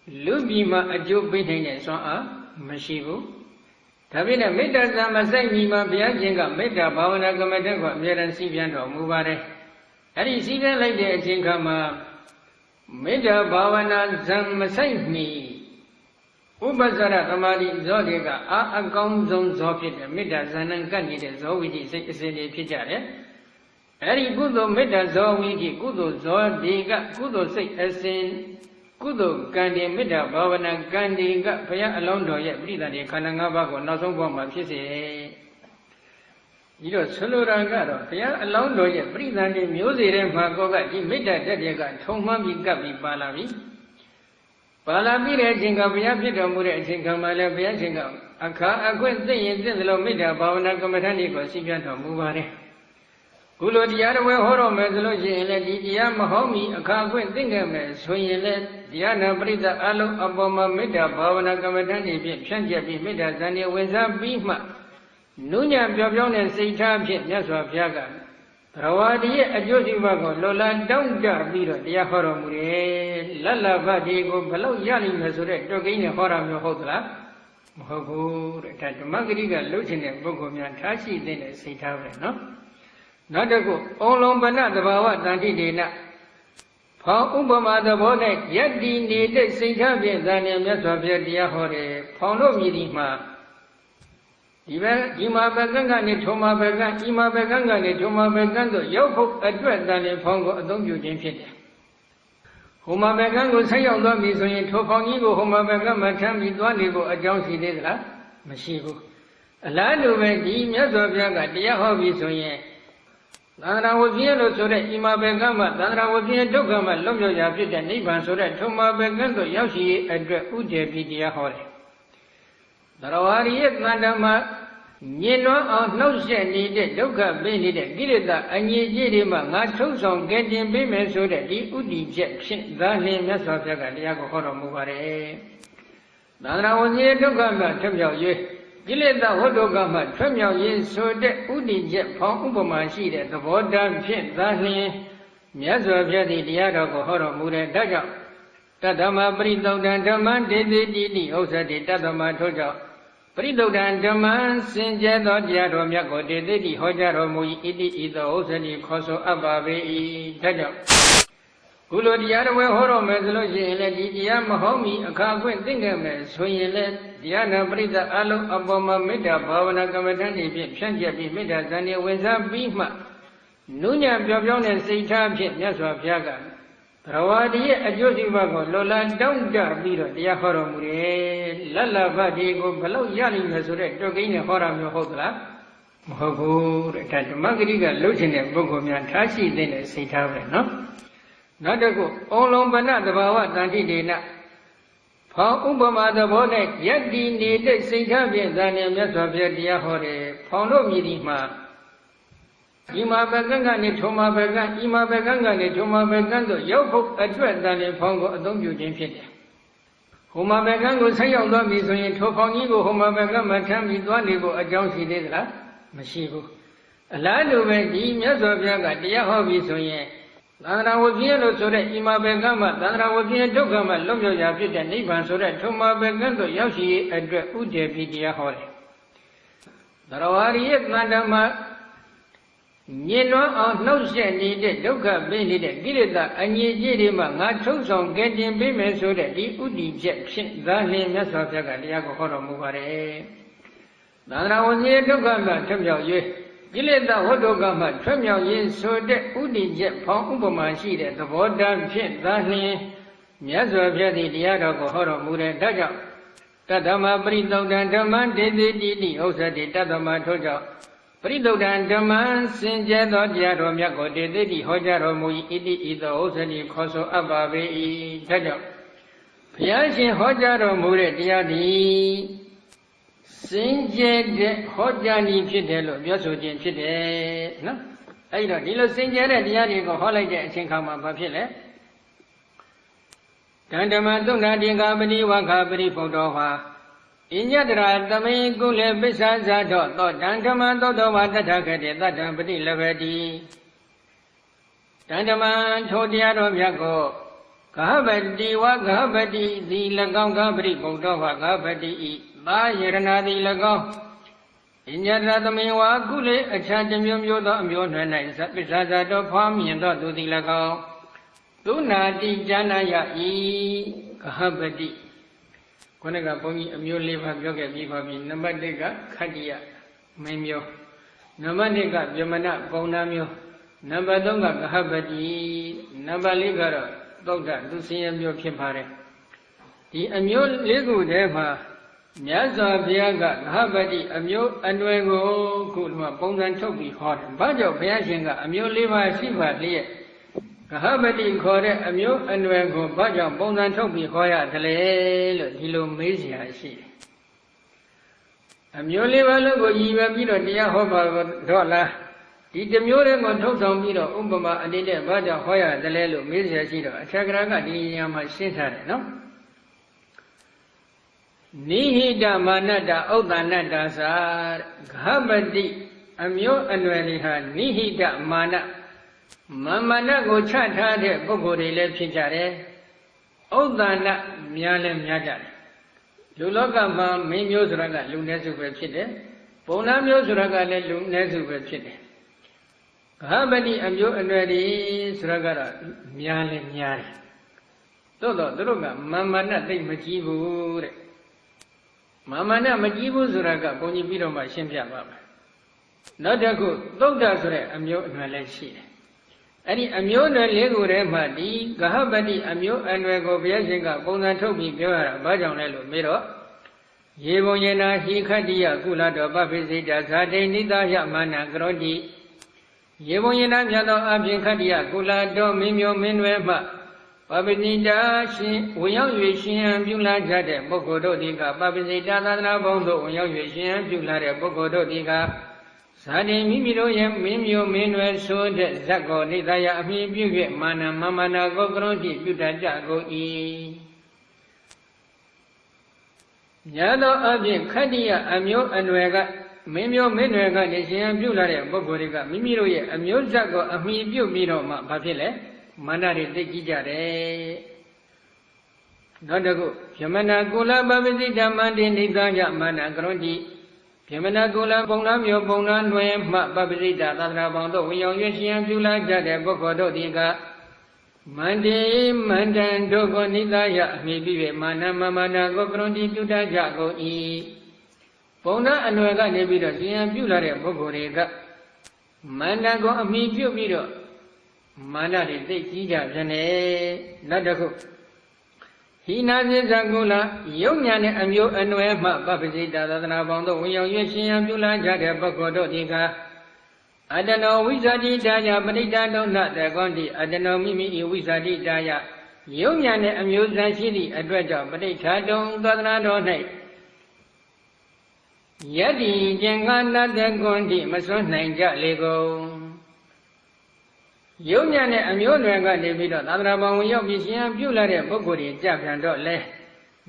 Lubima a job bidding so Mashibu. Tabina Meda Zamasai Mima Biajinga Meda Bavanagamada Miran Sibian or Mubare. And is even like the Jinkama. Meda Bhavana Zamasai Ubazara Kamari Zodiga, a gong zone zopit, Meda Zanangani, Zoidi, Sedi Pijare. Eri Gudo Meda Zoidi, Gudo Zodiga, Gudo say Esin, Gudo Gandhi, Meda Bhavana Gandhi, Paya Alondo, yet Brida, Kanangabago, Nazongoma Pisi. You know, Soluranga, Paya Alondo, yet Brida, music and Magoga, Meda Dediga, Tomami Gabi Balavi. Palabi Jinga, Pidamura, Jingamala, Jinga, Aka, a good thing in the Lomida, Bavana Gamatani, Sibiano, Mubare. Gulo the other way, Horo Mesology, and Lidia Mahomi, a car good thing, so you let Diana Brida Alo Aboma Mida, Bavana Gamatani, Chanjabi Mida, Zania, Weza Bima, Nunya Bion and Sita, Yaswa Piaga. Rawadi a Josivago, Lola, don't jar Biro, the Ahoromure, Lala Vadigo, below Yali Mesure, Dogina Horam Hodla, Mohogu, Tatamagriga, Lieutenant Bogomian Tashi, then a Sita, no? Not a good, all on Banana Bawa, Danti Dina. Pa Ubama the Bonet, yet the needed Sita, than a Mesopia Diahore, Paulo Midima. Ima Baganga, Toma Bagan, Ima Baganga, Toma Bagando, Yoko, address than a Pongo, don't you think? Homa Bagango say on the Miso, Topongigo, Homa Bagama, Tammy, Dwanigo, a Johnson Dedra, Mashigo. A land of a deem, Yazoviaga, dear hobby, so ye. Dana was yellow so that Ima Bagama, Dana was near Dogama, Lomoya, and Niban, so that Toma Bagando, Yashi, address Uja, Pidia Hore. Rawari Mandama Yeno no shed needed, Doka Benedict, Gilda, and Yedima, not so song getting payment so that the Udi jet, the name Yasoka, Diago Horo Mubare. Nana was near Dogama, Tamyo, Gilda, Hodogama, Tamyo, yes, so that Udi jet, Pong Ubama, she that the water pit, the name Yasoka, the Diago Horo Mure, Daja. Tadama Brito and Daman did the also did Tadama Toja. Brito and Daman, Sinjado, Diado Miago, did the Hojaro Mui, Idi, also the Coso Ababe, Taja. Ulo the other way, Horo Mesology, and Lidia Mahomi, a car with Dingames, so you let Diana Brita Alo Aboma Mida, Bavana Gamatani, Chanjabi Mida, Zania Weza Bima, Nunya Bion and Sita, Yaswa Piaga. Rawadi a Josivago, Lola, don't jar Biro, the Ahoromure, Lala Vadigo, below Yali Mesure, Dogina Horam Hodla, Mohogu, Tatamagriga, Lieutenant Bogomian Tashi, then a Sita, no? Not a good, all on Banana Bawa, Danti Dina. Pa Ubama the Bonet, yet the needed Sita, than a Mesopia Diahore, Paulo Midima. Ima Baganga, Toma Bagan, Ima Baganga, Toma Bagando, Yoko, address than a Pongo, don't you think? Homa Bagango say on the Miso, Topongigo, Homa Bagama, Tammy, Dwanigo, a Johnson Dedra, Mashigo. A land of a deem, Yasoviaga, dear hobby, so ye. Dana was yellow so that Ima Bagama, Dana was near Dogama, Lomoya, and Niban, so that Toma Bagando, Yashi, address Uja, Pidia Hore. Rawari, Mandama. ညင်လွန်းအောင်နှုတ်ဆက်နေတဲ့ဒုက္ခပေးနေတဲ့ကိလေသာအငြိကြီးတွေမှာငါထုတ်ဆောင်ကဲတင်ပေးမယ်ဆိုတဲ့ဒီဥတည်ချက်ဖြင့်သာလျှင်မြတ်စွာဘုရားကတရားကိုဟောတော်မူပါတယ်။သာသနာဝန်ကြီးဒုက္ခမှထွက်မြောက်၍ကိလေသာဝတ္တုကမှထွက်မြောက်ရေးဆိုတဲ့ဥတည်ချက်ဖောင်းဥပမာရှိတဲ့သဘောတရားဖြင့်သာလျှင်မြတ်စွာဘုရားသည်တရားတော်ကိုဟောတော်မူတဲ့ဒါကြောင့်တတ္တမပရိသုဒ္ဓံဓမ္မဒေတိတိတိဥစ္စာတိတတ္တမထို့ကြောင့်ပရိသုဒ္ဓံဓမ္မစင်ကြဲသောတရားတော်မြတ်ကိုဒေတိတိဟောကြားတော်မူ၏ဣတိဤသောဥစ္စာတိခေါ်ဆိုအပ်ပါပေ၏ဒါကြောင့်ဘုရားရှင်ဟောကြားတော်မူတဲ့တရားသည်စင်ကြဲတဲ့ဟောကြားနည်းဖြစ်တယ်လို့ပြောဆိုခြင်းဖြစ်တယ်နော်အဲ့တော့ဒီလိုစင်ကြဲတဲ့တရားတွေကိုဟောလိုက်တဲ့အချိန်ခါမှာဘာဖြစ်လဲတန်ဓမ္မသုဏ္ဏတိကာပတိဝခပရိဖုဒ္ဓောဟာဣညတရာသမိကုလေပစ္ဆာဇာတောသောတန်ဓမ္မသောတောဝတထခေတတတံပတိလဘတိတန်ဓမ္မထိုတရားတော်မြတ်ကိုဂဟပတိဝဂဟပတိသည်၎င်းဂဟပတိဖုဒ္ဓောဟာဂဟပတိဤသာယရဏသည်၎င်းဣညတရာသမိဝကုလေအခြားတစ်မျိုးမျိုးသောအမျိုးနွယ်၌ပစ္ဆာဇာတောဖွားမြင်သောသူသည်၎င်းသုနာတိဉာဏယဤဂဟပတိခုနကဘုန်းကြီးအမျိုး၄ပါးပြောခဲ့ပြီးပါပြီနံပါတ်1ကခတ္တိယမင်းမျိုးနံပါတ်2ကဗြဟ္မဏပုံနာမျိုးနံပါတ်3ကဂဟပတိနံပါတ်4ကတော့သုဒ္ဓသူစင်ရမျိုးဖြစ်ပါတယ်ဒီအမျိုး၄ခုထဲမှာမြတ်စွာဘုရားကဂဟပတိအမျိုးအနွယ်ကိုခုဒီမှာပုံစံထုတ်ပြီးဟောတယ်ဘာကြောင့်ဘုရားရှင်ကအမျိုး၄ပါးရှိပါလျက်ဂဟပတိခေါ်တဲ့အမျိုးအနွယ်ကိုဘာကြောင့်ပုံစံထုတ်ပြီးဟောရတယ်လဲလို့ဒီလိုမေးစရာရှိတယ်။အမျိုးလေးပါးလုံးကိုရည်ရွယ်ပြီးတော့တရားဟောပါတော့လားဒီတစ်မျိုးတည်းကိုထုတ်ဆောင်ပြီးတော့ဥပမာအနေနဲ့ဘာကြောင့်ဟောရတယ်လဲလို့မေးစရာရှိတော့အထက်ကရာကဒီနေရာမှာရှင်းထားတယ်နော်။နိဟိတမာနတဥဒ္ဒနတ္တသာဂဟပတိအမျိုးအနွယ်တွေဟာနိဟိတမာနမာနကိုချထားတဲ့ပုဂ္ဂိုလ်တွေလည်းဖြစ်ကြတယ်။ဥဒ္ဒနာများလည်းများကြတယ်။လူလောကမှာမင်းမျိုးဆိုတာကလူနည်းစုပဲဖြစ်တယ်။ပုံနာမျိုးဆိုတာကလည်းလူနည်းစုပဲဖြစ်တယ်။ဂဟပတိအမျိုးအနွယ်တွေဆိုတာကတော့များလည်းများတယ်။သို့တော့သူတို့ကမာနသိမကြီးဘူးတဲ့။မာနမကြီးဘူးဆိုတာကဘုန်းကြီးပြီးတော့မှရှင်းပြပါမယ်။နောက်တစ်ခုသုဒ္ဓဆိုတဲ့အမျိုးအနွယ်လည်းရှိတယ်အဲ့ဒီအမျိုးနွယ်၄ခုထဲမှာဒီဂဟပတိအမျိုးအနွယ်ကိုဘုရားရှင်ကပုံစံထုတ်ပြီးပြောရတာဘာကြောင့်လဲလို့မေးတော့ယေဘုံယေနာဟိခတ္တိယကုလတောပပိစိတဇာတိနိသယမာနကရောတိယေဘုံယေနာမြတ်သောအပြင်ခတ္တိယကုလတောမင်းမျိုးမင်းနွယ်မှပပိစိတရှင်ဝင်ရောက်၍ရှင်ပြုလာကြတဲ့ပုဂ္ဂိုလ်တို့ဒီကပပိစိတသာသနာဘုံသို့ဝင်ရောက်၍ရှင်ပြုလာတဲ့ပုဂ္ဂိုလ်တို့ဒီကဇာတိမိမိတို့ရဲ့မင်းမျိုးမင်းနွယ်ဆိုတဲ့ဇတ်ကိုနိသယအမိပြု၍မာနမာနာကိုကရုံးတိပြုတတ်ကြကုန်၏ညာသောအပြင်ခတ္တိယအမျိုးအနွယ်ကမင်းမျိုးမင်းနွယ်ကနေရှင်ပြုလာတဲ့ပုဂ္ဂိုလ်တွေကမိမိတို့ရဲ့အမျိုးဇတ်ကိုအမိပြုပြီးတော့မှဘာဖြစ်လဲမာနတွေသိကြည့်ကြတယ်နောက်တစ်ခုယမနာကုလပပိစိဓမ္မတိနိသယမာနကရုံးတိယမနာကုလပုံနာမျိုးပုံနာနွယ်မှပပ္ပိစိတသာသနာပေါင်းတို့ဝင်ရောက်၍ရှင်ပြုလာကြတဲ့ပုဂ္ဂိုလ်တို့ဒီကမန္တေမန္တန်တို့ကိုနိသယအမိပြု၍မာနမာနာကိုကရုံတိပြုတတ်ကြကုန်၏ပုံနာအနွယ်ကနေပြီးတော့ရှင်ပြုလာတဲ့ပုဂ္ဂိုလ်တွေကမန္တန်ကိုအမိပြုပြီးတော့မာနတွေသိကြီးကြပြန်တယ်နောက်တစ်ခုဟိနာပိစ္ဆကုလယုံညာနဲ့အမျိုးအနွယ်မှပပ္ပစိတသာသနာပေါင်းတို့ဝင်ရောက်၍ရှင်ရန်ပြုလာကြတဲ့ပုဂ္ဂိုလ်တို့ဒီကအတ္တနောဝိဇ္ဇတိတာယပဋိတ္တဒုဏတကောတိအတ္တနောမိမိ၏ဝိဇ္ဇတိတာယယုံညာနဲ့အမျိုးစံရှိသည့်အတွက်ကြောင့်ပဋိဋ္ဌာတုံသာသနာတော်၌ယတ္တိကျင်္ဂနာတကွန်တိမစွန့်နိုင်ကြလေကုန်ယုံညာနဲ့အမျိုးနွယ်ကနေပြီးတော့သာသနာပေါင်းဝင်ရောက်ပြီးရှင်ပြုလာတဲ့ပုဂ္ဂိုလ်တွေကြပြန်တော့လဲ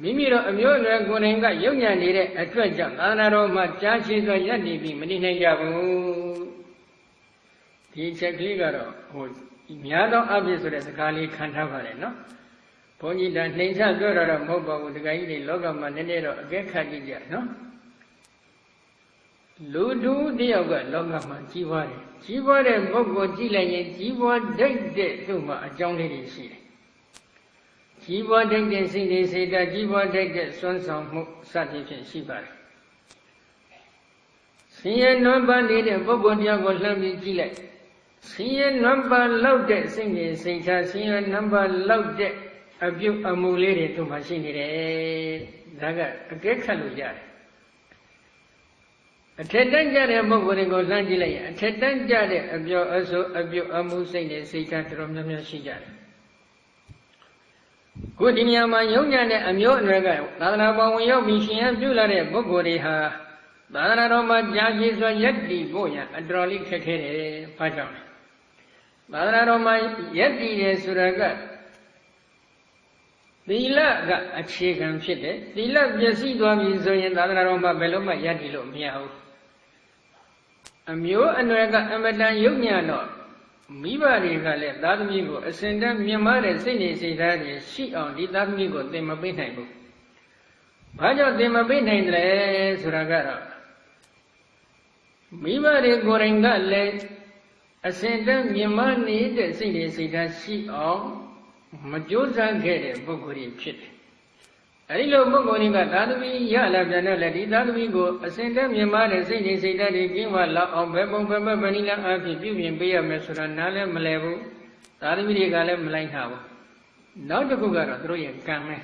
မိမိတို့အမျိုးနွယ်ကိုယ်တိုင်ကယုံညာနေတဲ့အတွက်ကြောင့်သာသနာတော်မှာကြားရှိသောယက်တည်ပြီးမနေနိုင်ကြဘူးဒီချက်ကလေးကတော့ဟိုများသောအဖြစ်ဆိုတဲ့စကားလေးခံထားပါတယ်နော်ဘုန်းကြီးဒါနှိမ်ချပြောတာတော့မဟုတ်ပါဘူးတခါကြီးတွေလောကမှာနည်းနည်းတော့အကဲခတ်ကြည့်ကြနော်လူတူတယောက်ကလောကမှာကြီးပွားတယ် ကြီးပွားတဲ့ပုဂ္ဂိုလ်ကြည့်လိုက်ရင်ကြီးပွားတတ်တဲ့သူ့မှာအကြောင်းလေးတွေရှိတယ်ကြီးပွားတတ်တဲ့စိတ်တွေစိတ်ဓာတ်ကြီးပွားတတ်တဲ့စွမ်းဆောင်မှုစသဖြင့်ရှိပါတယ်ဆင်းရဲနွမ်းပါးနေတဲ့ပုဂ္ဂိုလ်တရားကိုလှမ်းပြီးကြည့်လိုက်ဆင်းရဲနွမ်းပါးလောက်တဲ့စိတ်တွေစိတ်ဓာတ်ဆင်းရဲနွမ်းပါးလောက်တဲ့အပြုအမူလေးတွေသူ့မှာရှိနေတယ်ဒါကအကဲခတ်လို့ရတယ်အထက်တန်းကြတဲ့ပုဂ္ဂိုလ်တွေကိုလှမ်းကြည့်လိုက်ရင်အထက်တန်းကြတဲ့အပြောအဆိုအပြုအမူစိတ်နဲ့စိတ်ဓာတ်တော်များများရှိကြတယ်ခုဒီနေရာမှာယုံညံ့တဲ့အမျိုးအနွယ်ကသာသနာ့ဘောင်ဝင်ရောက်ပြီးရှင်ရပြုလာတဲ့ပုဂ္ဂိုလ်တွေဟာသာသနာတော်မှာကြာရှည်စွာယက်တည်ဖို့ရအတော်လေးခက်ခဲတယ်။ဘာကြောင့်လဲ။သာသနာတော်မှာယက်တည်တယ်ဆိုတာကသီလကအခြေခံဖြစ်တယ်။သီလပျက်စီးသွားပြီဆိုရင်သာသနာတော်မှာဘယ်လို့မှယက်တည်လို့မရဘူး။အမျိုးအနွယ်ကအမတန်ယုံညံ့တော့မိဘတွေကလည်းသားသမီးကိုအစဉ်တည်းမြင်မတဲ့စိတ်နေစိတ်ဓာတ်တွေရှိအောင်ဒီသားသမီးကိုသင်မပေးနိုင်ဘူး။ဘာကြောင့်သင်မပေးနိုင်တယ်လဲဆိုတာကတော့မိဘတွေကိုယ်တိုင်ကလည်းအစဉ်တည်းမြင်မနေတဲ့စိတ်နေစိတ်ဓာတ်ရှိအောင်မကြိုးစားခဲ့တဲ့ပုဂ္ဂိုလ်တွေဖြစ်တယ်။အဲဒီလိုပုဂ္ဂိုလ်တွေကသားသမီးရလာပြန်တော့လေဒီသားသမီးကိုအစဉ်တည်းမြင်မတဲ့စိတ်နေစိတ်ဓာတ်တွေကင်းဝလောက်အောင်ဘယ်ပုံဘယ်ဘယ်နည်းလမ်းအဖြစ်ပြုပြင်ပေးရမယ်ဆိုတာနားလည်းမလဲဘူး။သားသမီးတွေကလည်းမလိုက်နိုင်ဘူး။နောက်တစ်ခုကတော့သူတို့ရဲ့ကံပဲ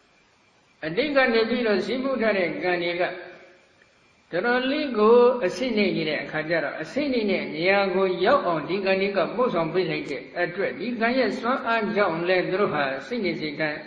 ။အတိတ်ကနေပြီးတော့ရှိမှုထားတဲ့ကံတွေကတော်တော်လေးကိုအစိမ့်နေနေတဲ့အခါကျတော့အစိမ့်နေတဲ့နေရာကိုရောက်အောင်ဒီကံတွေကပို့ဆောင်ပေးလိုက်တဲ့အတွက်ဒီကံရဲ့စွမ်းအားကြောင့်လည်းသူတို့ဟာစိတ်နေစိတ်ဓာတ်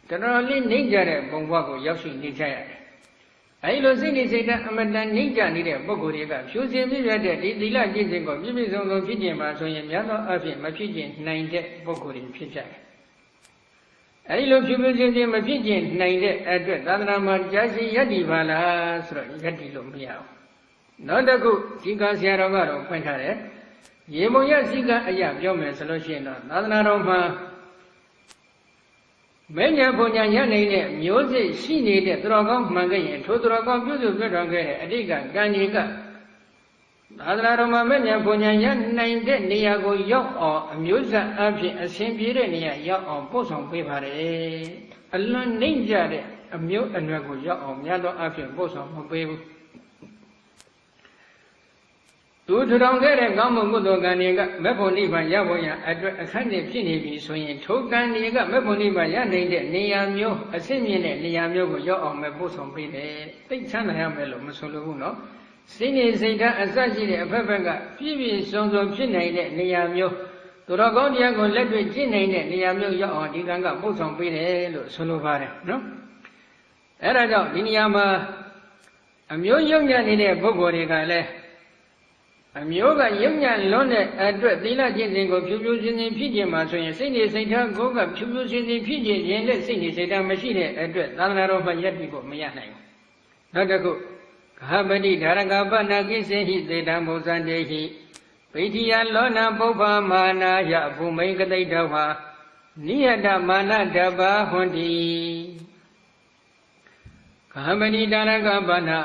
တော်တော်လေးနှိမ့်ကြတဲ့ဘုံဘဝကိုရောက်ရှိနေကြရတယ်။အဲဒီလိုစိတ်နေစိတ်ဓာတ်အမတန်နှိမ့်ကြနေတဲ့ပုဂ္ဂိုလ်တွေကဖြူစင်ပြည့်ပြတ်တဲ့ဒီသီလကျင့်စဉ်ကိုပြည့်ပြည့်စုံစုံဖြစ်ကျင်ပါဆိုရင်များသောအားဖြင့်မဖြစ်ကျင်နိုင်တဲ့ပုဂ္ဂိုလ်တွေဖြစ်ကြတယ်။အဲဒီလိုဖြူဖြူစင်စင်မဖြစ်ကျင်နိုင်တဲ့အတွက်သာသနာမှာကြာရှည်ယက်တည်ပါလားဆိုတော့ယက်တည်လို့မရဘူး။နောက်တစ်ခုဇီကဆရာတော်ကတော့ဖွင့်ထားတယ်။ရေမုံရဇီကအရာပြောမယ်ဆိုလို့ရှိရင်တော့သာသနာတော်မှာမဉ္ဇဉ်ဘုံညာရနိုင်တဲ့မျိုးစစ်ရှိနေတဲ့သူတော်ကောင်းမှန်ခဲ့ရင်ထိုသူတော်ကောင်းပြုစုပြတော်ခဲ့တဲ့အတိတ်ကကံကြီးကသာသနာတော်မှာမဉ္ဇဉ်ဘုံညာရနိုင်တဲ့နေရာကိုရောက်အောင်အမျိုးဆက်အဖြစ်အစဉ်ပြေတဲ့နေရာရောက်အောင်ပို့ဆောင်ပေးပါတယ်အလွန်နှိမ့်ကြတဲ့အမျိုးအနွယ်ကိုရောက်အောင်များသောအဖြစ်ပို့ဆောင်မပေးဘူးသူထူထောင်ခဲ့တဲ့ကောင်းမှုကုသိုလ်ကံတွေကမေဖို့နိဗ္ဗာန်ရဖို့ရအတွက်အခန့်နဲ့ဖြစ်နေပြီဆိုရင်ထိုကံတွေကမေဖို့နိဗ္ဗာန်ရနိုင်တဲ့နေရာမျိုးအစစ်မြင့်တဲ့နေရာမျိုးကိုရောက်အောင်ပဲပို့ဆောင်ပေးတယ်သိချမ်းသာရမယ်လို့မဆိုလိုဘူးနော်စိတ်နေစိတ်ဓာတ်အစရှိတဲ့အဖက်ဖက်ကပြည့်ပြည့်စုံစုံဖြစ်နိုင်တဲ့နေရာမျိုးသူတော်ကောင်းတရားကိုလက်တွေ့ကျင့်နိုင်တဲ့နေရာမျိုးရောက်အောင်ဒီကံကပို့ဆောင်ပေးတယ်လို့ဆိုလိုပါတယ်နော်အဲဒါကြောင့်ဒီနေရာမှာအမျိုးယုံညံ့နေတဲ့ပုဂ္ဂိုလ်တွေကလည်းအမျိုးကယုံညံ့လွန်းတဲ့အတွက်သီလကျင့်စဉ်ကိုဖြူဖြူစင်စင်ဖြစ်ခြင်းမှာဆိုရင်စိတ်နေစိတ်ဓာတ်ကိုကဖြူဖြူစင်စင်ဖြစ်ခြင်းရင်လက်စိတ်နေစိတ်ဓာတ်မရှိတဲ့အတွက်သာသနာတော်မှာယက်တည်ဖို့မရနိုင်ဘူးနောက်တစ်ခုခဟပတိဓာရကပနာကိစေဟိသေတံဘုဇံတေဟိဗိဓိယလောနာပုပ္ပမာနာယဘုမိန်ကတိတဝါနိယတမာနတဘာဟွန်တိခဟပတိဓာရကပနာ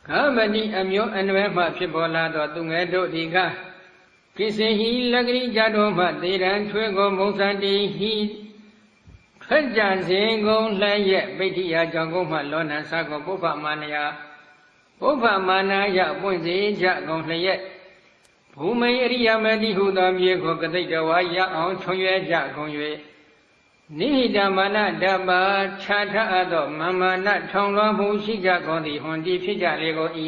ခမတိအမျိုးအနွယ်မှဖြစ်ပေါ်လာသောသူငယ်တို့ဒီကကိစေဟိလဂရိကြတော်မှသေရန်ထွေကိုမုံစံတိဟိထွက်ကြစဉ်ကုန်လှဲ့ရဲ့ဗိဓိယကြောင့်ကုန်မှလောနံသကောပုပ္ပမာနယပုပ္ပမာနာယပွင့်စေကြကုန်လျက်ဘူမိန်အရိယမတိဟုသောမြေကိုကတိတဝါရအောင်ခြုံရွယ်ကြကုန်၍နိဟိတမာနဓမ္မခြားထအပ်သောမမာနထောင်လွှမ်းမှုရှိကြကုန်သည်ဟွန်ဒီဖြစ်ကြလေကုန်၏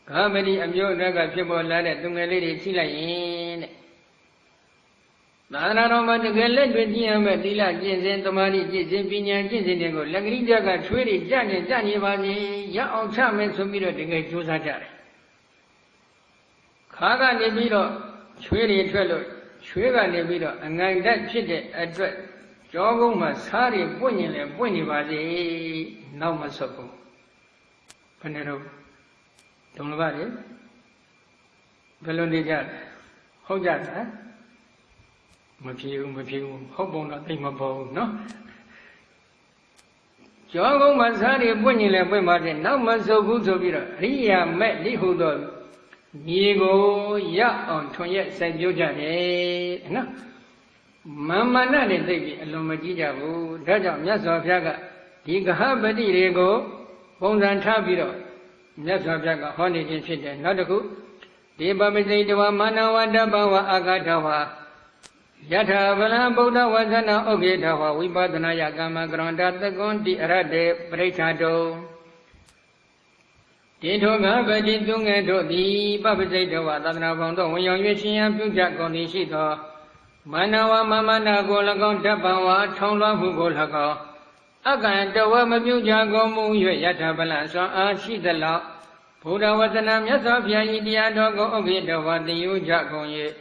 ကာမတိအမျိုးအနွယ်ကဖြစ်ပေါ်လာတဲ့သူငယ်လေးတွေထိလိုက်ရင်တဲ့သာသနာတော်မှာတကယ်လက်တွေ့ကျင့်ရမယ့်သီလကျင့်စဉ်သမာဓိကျင့်စဉ်ပညာကျင့်စဉ်တွေကိုလက်ကလေးကြကချွေးတွေကြနေပါစေရအောင်ချမယ်ဆိုပြီးတော့တကယ်ကြိုးစားကြတယ်ခါကနေပြီးတော့ချွေးတွေထွက်လို့ချွေးကနေပြီးတော့အငိုင်ဓာတ်ဖြစ်တဲ့အတွက်ကြောကုန်းမှာစားတွေပွင့်ရင်လည်းပွင့်နေပါစေနောက်မဆုတ်ဘူးဘယ်နဲ့တော့ဒုံလဘတွေဘယ်လိုနေကြလဲဟုတ်ကြလားမဖြေဘူးဟုတ်ပုံတော့သိမပေါ်ဘူးနော်ကြောကုန်းမှာစားတွေပွင့်ရင်လည်းပွင့်ပါစေနောက်မဆုတ်ဘူးဆိုပြီးတော့အရိယာမဲ့လိဟုသော မြေကိုရအောင်ထွန်ရက်စိုက်ပျိုးကြတယ်နော်မာမနနဲ့သိပြီးအလွန်မကြည့်ကြဘူးဒါကြောင့်မြတ်စွာဘုရားကဒီကဟပတိတွေကိုပုံစံထားပြီးတော့မြတ်စွာဘုရားကဟောနေခြင်းဖြစ်တယ်နောက်တစ်ခုဒီပပစိတဝမာနဝတ္တဘဝအာဂတဝယထာဗလံဗုဒ္ဓဝဇ္ဇနာဥက္ကေတဝဝိပဿနာယကမ္မကရဏတသကွန်တိအရတေပရိစ္ဆာတောဒီထောကပတိသူငယ်တို့သည်ပပစိတဝသာသနာပေါင်းတို့ဝင်ရောက်၍ရှင်ရန်ပြုကြကုန်သည်ရှိသောမာနဝမမနာကို၎င်းဓပ္ပဝါထောင်းလွှမ်းမှုကို၎င်းအကံတဝမပြုကြကုန်မူ၍ယထာဗလံစွမ်းအားရှိသလောက်ဘုရားဝတ္တနာမြတ်စွာဘုရား၏တရားတော်ကိုဥက္ကေတဝသင်ယူကြကုန်၍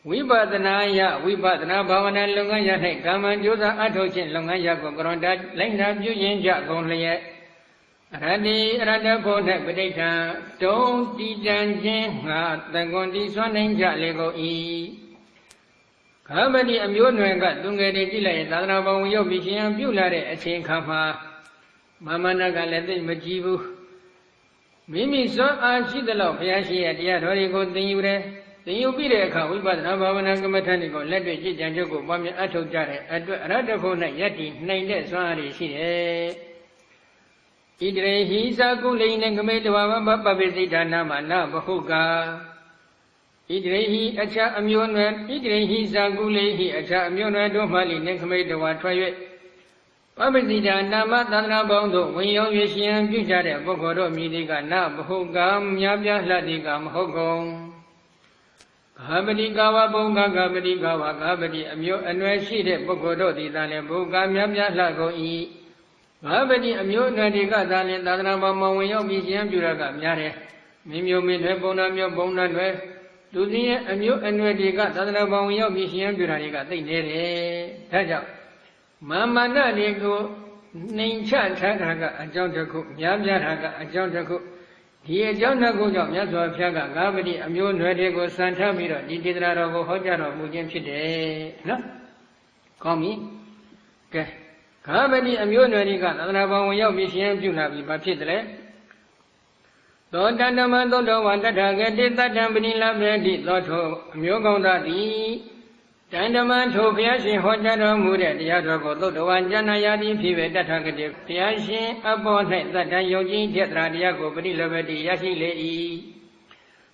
ဝိပဿနာယဝိပဿနာဘာဝနာလုပ်ငန်းရ၌ကာမကြိုးစားအထောက်ခြင်းလုပ်ငန်းရကိုကရွန်တာလိုက်နာပြုခြင်းကြကုန်လျက်အရတိအရတဖို့၌ပဋိဌာန်တုံးတည်တံခြင်းငါတန်ကွန်တီစွမ်းနိုင်ကြလေကုန်၏ခါမတိအမျိုးနွယ်ကသူငယ်တွေကြည့်လိုက်ရင်သာသနာပေါင်းဝင်ရောက်ပြီးရှင်ပြုလာတဲ့အချိန်ခါမှာမာမနာကလည်းသိမကြည့်ဘူးမိမိစွမ်းအားရှိသလောက်ဘုရားရှိရဲ့တရားတော်တွေကိုသင်ယူတယ်သင်ယူပြီးတဲ့အခါဝိပဿနာဘာဝနာကမ္မထာတွေကိုလက်တွေ့ကြည်ကြံကြုတ်ကိုပွားများအထောက်ကြတဲ့အတွက်အရတ္တဖို့၌ယက်တည်နိုင်တဲ့စွမ်းအားတွေရှိတယ်ဣတရေဟိသာကုလိနေကမေတဝမပပိစိဌာနာမနာဘဟုကာဣတရေဟိအခြားအမျိုးနွယ်ဣတရေဟိသာကုလိဟိအခြားအမျိုးနွယ်တို့မှလိနေကမေတဝထွက်၍ပပိစိဌာနာမသန္တနာပေါင်းတို့ဝင်ရောက်၍ရှင်ပြုကြတဲ့ပုဂ္ဂိုလ်တို့မြည်သည်ကနာဘဟုကာများပြားလှသည်ကမဟုတ်ကုန်ဂါပတိကာဝဘုံကဂါပတိကာဝဂါပတိအမျိုးအနွယ်ရှိတဲ့ပုဂ္ဂိုလ်တို့သည်သာလည်းဘုကာများများလှကုန်၏ဂါပတိအမျိုးအနွယ်တွေကသာလည်းသာသနာပေါ်မှာဝင်ရောက်ပြီးရှင်ပြုရကများတယ်မိမျိုးမိနွယ်ပုံနာမျိုးပုံနာတွေလူကြီးရဲ့အမျိုးအနွယ်တွေကသာသနာပေါ်ဝင်ရောက်ပြီးရှင်ပြုတာတွေကသိနေတယ်ဒါကြောင့်မာမနတွေကိုနှိမ်ချထားတာကအကြောင်းတစ်ခုများပြားတာကအကြောင်းတစ်ခုဒီအကြောင်းနှစ်ခုကြောင့်မြတ်စွာဘုရားကဂါပတိအမျိုးနွယ်တွေကိုစံထားပြီးတော့ဒီဒေသနာတော်ကိုဟောကြားတော်မူခြင်းဖြစ်တယ်နော်ကောင်းပြီကဲဂါပတိအမျိုးနွယ်တွေကသာသနာပေါ်ဝင်ရောက်ပြီးရှင်ပြုလာပြီးဘာဖြစ်တယ်လဲသောတန္တမသောတော်ဝတ္တဂတိတတ္တံပဏိလဘေတိသောထောအမျိုးကောင်းသားသည်တန္တမထိုဘုရားရှင်ဟောကြားတော်မူတဲ့တရားတော်ကိုသုတ္တဝါဉာဏ်ရာသည်ဖြစ်ပေတထဂတိဘုရားရှင်အပေါ်၌တတ္တံယုံကြည်ချက်တရားကိုပဏိလဘေတိရရှိလေ၏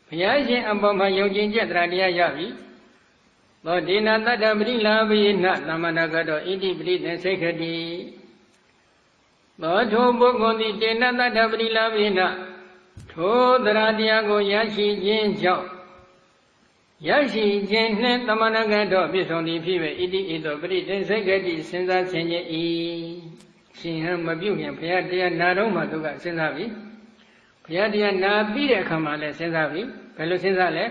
ဘုရားရှင်အပေါ်မှာယုံကြည်ချက်တရားရပြီသောဒေနတတ္တပဏိလဘေနသမဏဂတောဣတိပရိသေစိတ်ခတိသောထိုပုဂ္ဂိုလ်သည်ဒေနတတ္တပဏိလဘေနထိုတရားကိုရရှိခြင်းကြောင့်ရရှိခြင်းနှင့်သမဏဂတောပြည့်စုံသည်ဖြစ်ပေဣတိဣသောပရိသေစိတ်ခတိစဉ်းစားဆင်ခြင်၏ရှင်ဟံမပြုတ်ရင်ဘုရားတရားနာတော့မှသူကစဉ်းစားပြီဘုရားတရားနာပြီးတဲ့အခါမှာလည်းစဉ်းစားပြီဘယ်လိုစဉ်းစားလဲ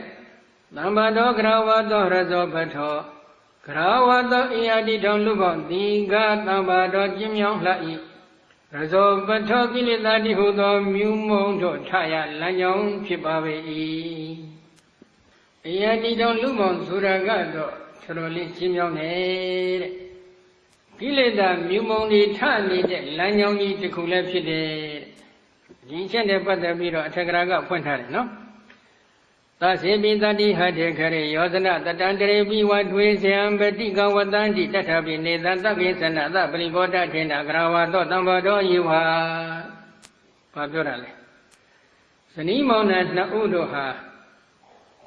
သမ္မာတော်ဂရဝတောရဇောပထောဂရဝတောဣယတိတောလူပေါင်းသီဃသမ္မာတော်ကျင်းမြောင်းလှ၏ရဇောပထောကိလေသာတိဟုသောမြူမုံတို့ထရလမ်းကြောင်းဖြစ်ပါပေ၏ဣယတိတောလူပေါင်းဆိုတာကတော့တော်တော်လေးကျင်းမြောင်းနေတဲ့ကိလေသာမြူမုံတွေထနေတဲ့လမ်းကြောင်းကြီးတစ်ခုလည်းဖြစ်တယ်ဒီချက်နဲ့ပတ်သက်ပြီးတော့အထက်ကရာကဖွင့်ထားတယ်နော်သစေပိတတိဟတေခရေယောဇနတတံတရေပိဝထွေဇံပတိကဝတံတိတထပိနေသသဗ္ဗေသနသပရိဘောဓထေနဂရဝတောတံဘောတောယေဝါဘာပြောတာလဲဇနီးမောင်နှံနှစ်ဦးတို့ဟာ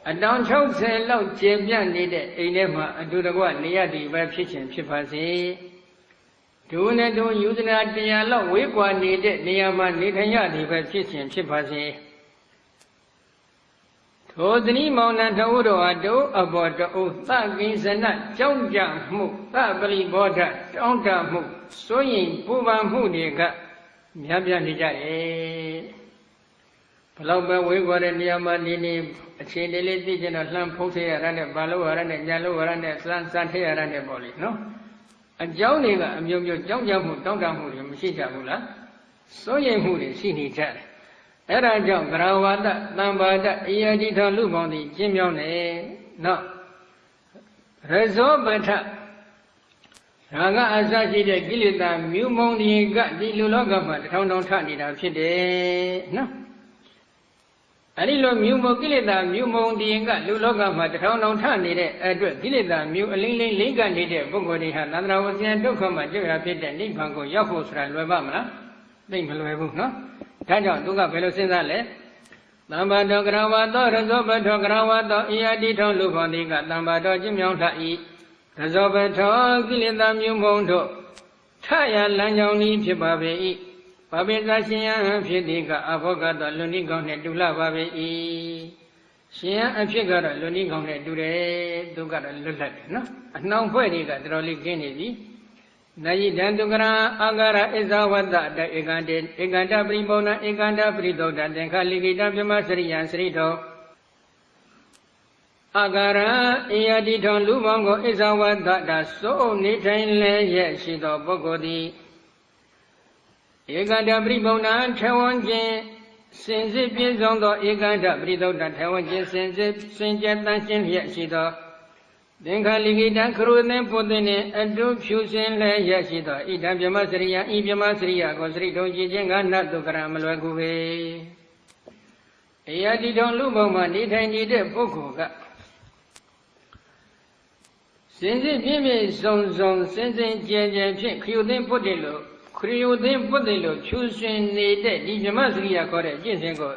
အတောင်60လောက်ကျပြန့်နေတဲ့အိမ်ထဲမှာအတူတကွနေရသည်ပဲဖြစ်ခြင်းဖြစ်ပါစေဒုနဲ့ဒုယူဇနာ100လောက်ဝေးကွာနေတဲ့နေရာမှာနေထိုင်ရသည်ပဲဖြစ်ခြင်းဖြစ်ပါစေထိုသနီမောင်နှံတဦးတို့ဟာတို့အဘောတဦးသကိဉ္စနကြောင်းကြမှုသပရိဘောဓတောင်းတမှုစိုးရင်ပူပန်မှုတွေကများပြားနေကြတယ်ဘလောက်ပဲဝေးကွာတဲ့နေရာမှာနေအခြေအနေလေးသိချင်တော့လှမ်းဖုံးထရရတဲ့ဘာလို့ရတဲ့ညာလို့ရတဲ့စမ်းထရရတဲ့ပေါ့လေနော်အကြောင်းတွေကအမျိုးမျိုးကြောင်းကြမှုတောင်းတမှုတွေမရှိကြဘူးလားစိုးရင်မှုတွေရှိနေကြတယ်အဲ့ဒါကြောင့်ဂရဝတ္တသံပါဒဣယတိထောလူပေါင်းသည်ကျင်းမြောင်းနေနော်ရဇောပထရာဂအစရှိတဲ့ကိလေသာမြူမုံတွေကဒီလူလောကမှာတစ်ထောင်ထောင်ထနေတာဖြစ်တယ်နော် အရိလိုမြူမကိလေသာမြူမုံဒီရင်ကလူလောကမှာတထောင်ထောင်ထနေတဲ့အတွက်ကိလေသာမြူအလင်းလင်းလိမ့်ကနေတဲ့ပုဂ္ဂိုလ်တွေဟာသန္တရာဝဇ္ဇံဒုက္ခမှာကြွရဖြစ်တဲ့နိဗ္ဗာန်ကိုရောက်ဖို့ဆိုတာလွယ်ပါမလားသိမလွယ်ဘူးနော်ဒါကြောင့်သူကဘယ်လိုစဉ်းစားလဲသမ္ပါတောကရဝတောရဇောပထောကရဝတောဣယတိထောလူဖောတိကသမ္ပါတောကျင့်မြောင်းထဤရဇောပထောကိလေသာမြူမုံတို့ထရလမ်းကြောင်းဤဖြစ်ပါပေ၏ပပိသရှင်ယံဖြစ်သည်ကအဘောဂတောလွန်ဤကောင်းနှင့်တူလာပါပေ၏ရှင်ယံအဖြစ်ကတော့လွန်ဤကောင်းနှင့်တူတယ်သူကတော့လွတ်လပ်တယ်နော်အနှောင်ဖွဲ့တွေကတော်တော်လေးကျင်းနေပြီနာယိတံတုကရအာဂရဣဇဝတ္တတဧကန္တေဧကန္တပရိပုံဏဧကန္တပရိသုဒ္ဓသင်္ခလိကိတပြမစရိယံစရိတောအာဂရဧယတိထောလူပေါင်းကိုဣဇဝတ္တတစိုးနေထိုင်လဲရဲ့ရှိသောပုဂ္ဂိုလ်သည်ဧကန္တပရိပုံဏထေဝံခြင်းစင်စစ်ပြည့်စုံသောဧကန္တပရိသုဒ္ဓထေဝံခြင်းစင်စစ်စင်ကြယ်တန်ရှင်းလျက်ရှိသောသင်္ခါလိကိတံခရုသင်ပုသင်နှင့်အတုဖြူစင်လဲရရှိသောဣဒံပြမစရိယဤပြမစရိယကိုစရိတုံကြည်ခြင်းကနတ်တုကရမလွယ်ကူပေအယတိတုံလူဘုံမှာနေထိုင်နေတဲ့ပုဂ္ဂိုလ်ကစင်စစ်ပြည့်ပြည့်စုံစုံစင်စင်ကြယ်ကြယ်ဖြင့်ခရုသင်ပုတ္တိလို့ခရုသင်ပုတ္တိလို့ဖြူစင်နေတဲ့ဒီပြမစရိယခေါ်တဲ့ကျင့်စဉ်ကို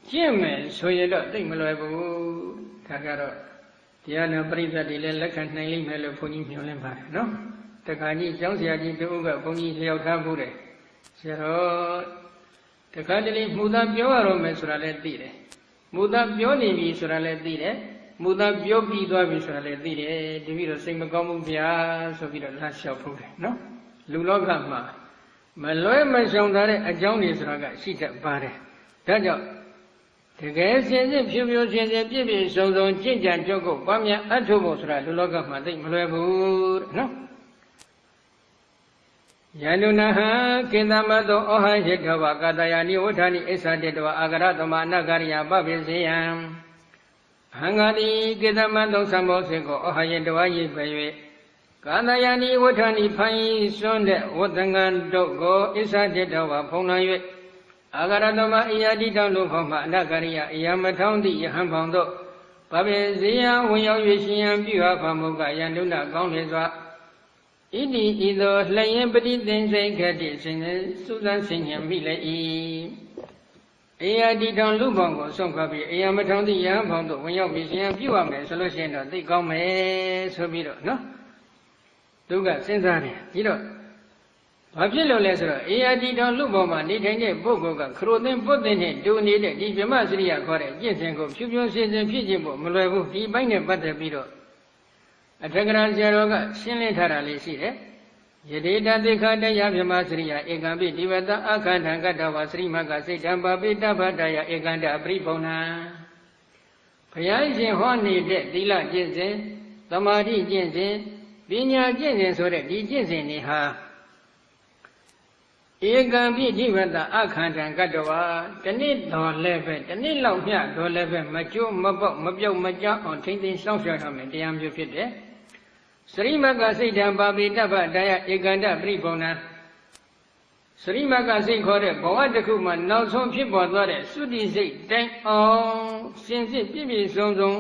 ကျင့်မယ်ဆိုရင်တော့သိမလွယ်ဘူးဒါကတော့တရားနာပရိသတ်တွေလည်းလက်ခံနိုင်လိမ့်မယ်လို့ဘုန်းကြီးမျှော်လင့်ပါတယ်နော်တခါကြီးကျောင်းဆရာကြီးတူကဘုန်းကြီးလျှောက်ထားမှုတယ်ဆရာတော်တခါတလေမူသားပြောရတော့မယ်ဆိုတာလည်းသိတယ်မူသားပြောနေပြီဆိုတာလည်းသိတယ်မူသားပြောပြီးသွားပြီဆိုတာလည်းသိတယ်တပည့်တော်စိတ်မကောင်းဘူးဗျာဆိုပြီးတော့လာလျှောက်ဖို့တယ်နော်လူလောကမှာမလွဲမရှောင်သာတဲ့အကြောင်းတွေဆိုတာကရှိတတ်ပါတယ်ဒါကြောင့်တကယ်စင်စစ်ဖြူဖြူစင်စစ်ပြည့်ပြည့်စုံစုံကြင်ကြံကြုတ်ကိုပွားများအထုဖို့ဆိုတာလူလောကမှာသိမလွယ်ဘူးတဲ့နော်ယန္တုနဟကိတမတောဩဟယတဝကာတယာနိဝဋ္ဌာနိအစ္ဆတေတဝအာဂရသမအနဂရိယပပိစေယံဟံဃာတိကိတမတောသံဘောစေကိုဩဟယတဝရိပေ၍ကာတယာနိဝဋ္ဌာနိဖိုင်စွန်းတဲ့ဝတ္တငံတို့ကိုအစ္ဆတေတဝဖုံးလွှမ်း၍အာဂရသမဣယတိတောလူဖောမှအနဂရိယအယမထောင်းသည့်ယဟန်ဖောင်တို့ဗဗေဇေယဝင်ရောက်၍ရှင်ယံပြုအပ်ပါမုကယန္တုဏကောင်းလေစွာဣတိဤသို့လျင်ပတိသင်္စိတ်ခတိစင်စုစမ်းဆင်ញံမိလေ၏အယတိတောလူဖောင်ကိုဆုံးခပ်ပြီးအယမထောင်းသည့်ယဟန်ဖောင်တို့ဝင်ရောက်ပြီးရှင်ယံပြုအပ်မယ်ဆိုလို့ရှိရင်တော့သိကောင်းမယ်ဆိုပြီးတော့နော်သူကစဉ်းစားတယ်ပြီးတော့ဘာဖြစ်လို့လဲဆိုတော့အေယတိတော်လူပေါ်မှာနေထိုင်တဲ့ပုဂ္ဂိုလ်ကခရိုသင်ပုတ်သင်နဲ့တူနေတဲ့ဒီဗြဟ္မစရိယခေါ်တဲ့ကျင့်စဉ်ကိုဖြူဖြူစင်စင်ဖြစ်ခြင်းဖို့မလွယ်ဘူးဒီဘိုင်းနဲ့ပတ်သက်ပြီးတော့အထက်ကရာဆရာတော်ကရှင်းလင်းထားတာလေးရှိတယ်ယတိတသိခတယဗြဟ္မစရိယဧကံပိဒီဝတအခန္ဓံကတ္တဝစရိမကစိတ်တံပါပိတ္တဗတယဧကန္တပရိပုံဏဘုရားရှင်ဟောနေတဲ့သီလကျင့်စဉ်သမာဓိကျင့်စဉ်ပညာကျင့်စဉ်ဆိုတဲ့ဒီကျင့်စဉ်တွေဟာဧကံပိဋိဝတ္တအခန္ဓံကတ္တဝါတနည်းတော်လည်းပဲတနည်းလောက်မျှတော်လည်းပဲမကျိုးမပေါက်မပြောက်မကြောက်အောင်ထိမ့်သိမ်းစောင့်ရှောက်ရမယ်တရားမျိုးဖြစ်တယ်စရိမကစိတ်တံပါပိတ္တဗတယဧကန္တပရိပုံဏစရိမကစိတ်ခေါ်တဲ့ဘဝတစ်ခုမှာနောက်ဆုံးဖြစ်ပေါ်သွားတဲ့သုတိစိတ်တိုင်အောင်စင်စစ်ပြည့်ပြည့်စုံစုံ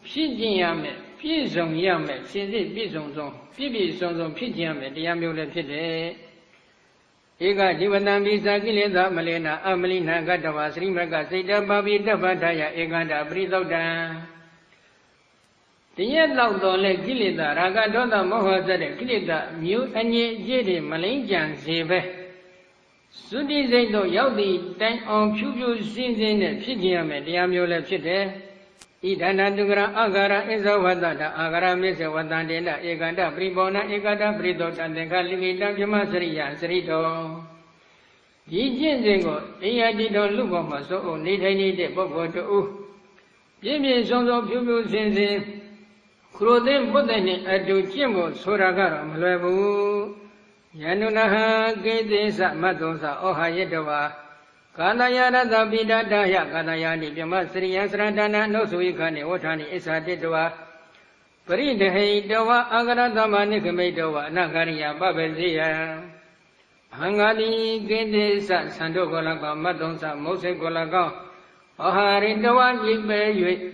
ဖြစ်ကျင်ရမယ်ပြည့်စုံရမယ်စင်စစ်ပြည့်စုံစုံပြည့်ပြည့်စုံစုံဖြစ်ကျင်ရမယ်တရားမျိုးလည်းဖြစ်တယ်ဧကဒီဝတံပိစာကိလေသာမလေနာအမလိနာကတ္တဝါစရိမကစိတ်တပါပိတ္တဗတယဧကန္တပရိသုဒ္ဓံတရက်တော့တော်လဲကိလေသာရာဂဒေါသမောဟစတဲ့ကိလေသာမျိုးအငြိအကျေးတွေမလိမ့်ကြံစေပဲသုတိစိတ်တို့ရောက်သည့်တိုင်အောင်ဖြူဖြူစင်းစင်းနဲ့ဖြစ်ခြင်းရမယ်တရားမျိုးလည်းဖြစ်တယ်ဣဒန္တတုကရအာဂရဣဇဝတ္တတအာဂရမေဇဝတ္တန္တေနဧကန္တပရိပောဏဧကန္တပရိသောတသင်္ခလိကိတံပြမစရိယစရိတောဒီကျင့်စဉ်ကိုအယတိတော်လူပေါ်မှာစိုးအောင်နေထိုင်နေတဲ့ပုဂ္ဂိုလ်တူပြည့်ပြည့်စုံစုံဖြူဖြူစင်စင်ခရိုသင်ပုတ္တနှင့်အတူကျင့်ဖို့ဆိုတာကတော့မလွယ်ဘူးယန္တုနဟကေသေသမတ္တောသဩဟာယတဝါကာတယရတပိဒတယကာတယာနိပြမစရိယစရတနာနှုတ်ဆိုဤခဏေဝဋ္ဌာနိအစ္ဆတေတဝါပရိဒဟိတဝါအာဂရသမနိခမိတဝါအနဂရိယပပစေယဟံဃာတိကေသေသသံတို့ကို၎င်းမတ္တုံသမုတ်စိတ်ကို၎င်းဩ Aharidawa Yibe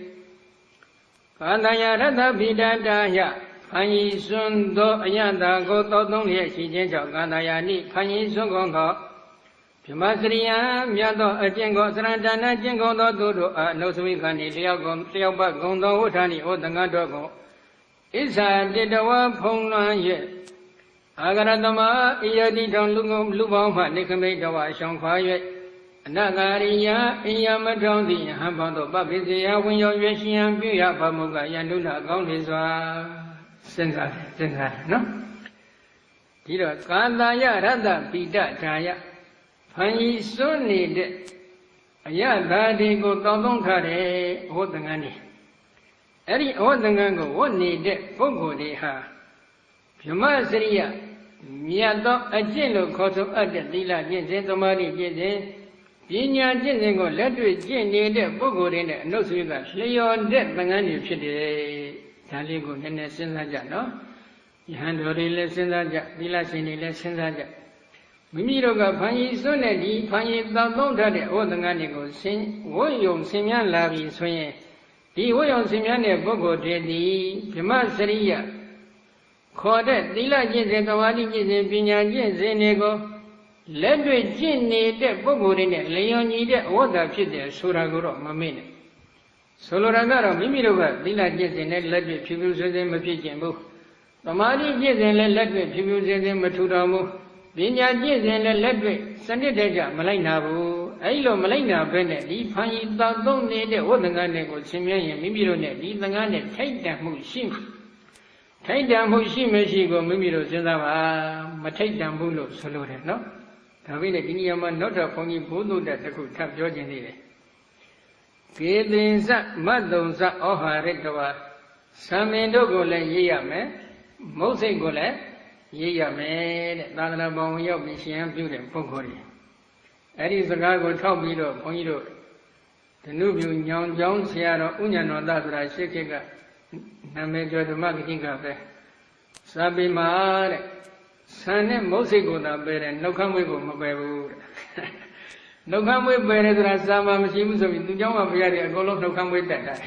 Kadaya Rata Bidadaya Panyi Sundo Ayanda Goto Shijin Kadaya Ni Panyi Sungondo Pimasriya Miado Ajengo Srandana Jengondo Duru Noswikani Liaoba Gondo Utani Otangadogo Isa Didawa Ponglan Ye Agaradama Iyadi Don Lubama Nikamidawa Shankwaye Nagariya Iyamadongi Hambando Babizia when your Yeshian Buya Bamuga Yanduna Gondizwa Sensa, no? Tiro Kandaya Rada Pida Jaya Panyi Sunni Ayadadi go Tondon Kare Hotangani Eri Hotangango one need Pogo de Ha Puma Syria Miado Ajelo Koto Adela Jensen Tomari Jensen Pinya Jengo led with Jenny de Bogorin, no sweeter, Leon dead Bangani Chidi, Taligo, and a Sensaja, Yahandori Lessenza, Villa Sini Lessenza. Mimiroga Pani Sonedi, Pani Dada de Odanganigo, Sin, William Simian Lavi Soye, the William Simian Bogo de Pima Seria, Cordet, Dilla Jensen, Tawadi Jensen, Pinya Jensen, Let me Jinny de Bogorin, Leoni de Oda Pide, Suraguro, Mamine. Soloragaro, Mimiroga, Dilla Jensen, let me people say them a pigeon. The Mali Jensen, let me people say them a Tudamo. Vinya Jensen, let me send it Deja, Malainabu, Ailo Malaina Bennett, the Pani don't need the Odanganego, Simian, Mimirone, Lizangane, take them who shim. Take them who shim, Meshigo, Mimiro, Zendava, take them who look, Solore, no? Tavine Diniyama not a pony Budu that I could have George in it. Gidinsa, Madonsa, Oha Redova, Samendogo le Yame, Mosegole, Yame, Nana Bonyo, Mishian Beauty, Pokori. That is the guy who told me to Ponyo. The new young Jones here, Union, that I shake it. Namejo the marketing cafe. Sabima. Sane Mosego da Bere, no come with Mabu. No come with Bere, Sama Machines of Tujama Biari, Golo, no come with that.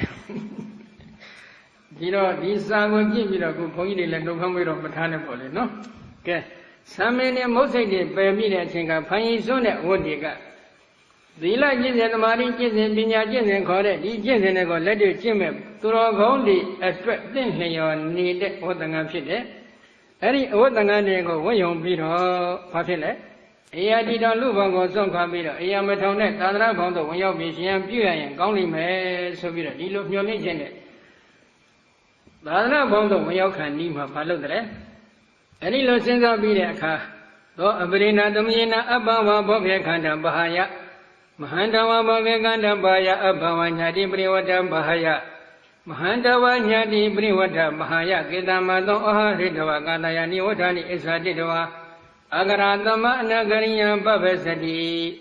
You know, these are will give you a good point, and no come with Matana, no? Okay. Some many Mosegi, Bamina, Chinga, Pani Sona, what they got. The Lagis and the Marin Kids and Binyajin and Corret, the Jins and go let you Jimmy, to only a strip, then you need what the Gamshide. Any Odanganego, William Pito, Patile, Eadida Lubango, Zonkamito, Eamatonet, Tadra Bondo, when you're busy and pure and Gongli May, so be the look your legend. Tadra Bondo, when you can leave her Paludre. Any lessons of Bidaka, though a Brina Domina, Ababa, Bobia Kanda Bahaya, Mahandawa Bobia Kanda Baya, Abawanya, Dibriwata Bahaya. Mahandawa Nyadi Briwata Mahaya Gidamado Oha Ridava Gandayani Otani Isadidova Agaradama Nagariya Babesadi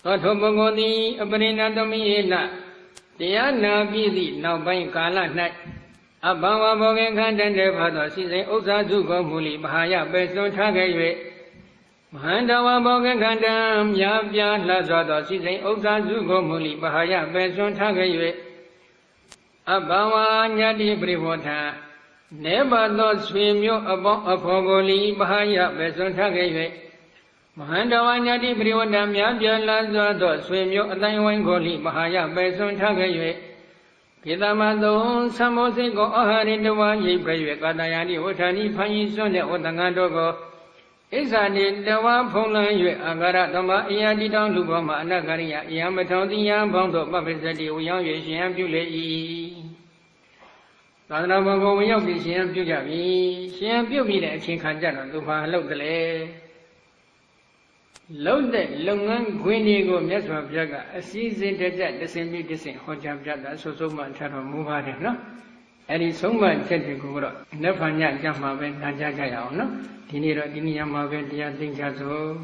Sotobogodi Abrina Domina Diana Bidi Nabai Kala Night Abawa Bogan Kandan Devado Sise Osa Zugo Muli Mahaya Beson Tagay Mahandawa Bogan Kandam Yabya Lazado Sise Osa Zugo Muli Mahaya Beson Tagay Abawa Nyadi Brivota, never not swim you about a fogoli Bahaya, Beson Tagay. Mahandawa Nyadi Brivota, Yabia Lazado, swim you at the Wangoli, Bahaya, Beson Tagay. Kidamado, Samosiko, Ohari, the one ye pray, Kadayani, Otani, Pani, Sunday, Otangadogo. Isani, the one Pola, Agara, Dama, Yadida, Lubama, Nagaria, Yamaton, Yam Bondo, Babesadi, Uyang, Yam Pule. Tanabango, we have the Siam Pujabi, Siam Pubi, and Chinkanjana, to load the lay. Loaded, Longan, Quinigo, Mesma Jaga, a season that the same medicine, Hojam Jada, so much of Muvada, no? And it's so much technical, never Jama, Najaya, no? Dinira, Dinia, Maventia, Dinjazo.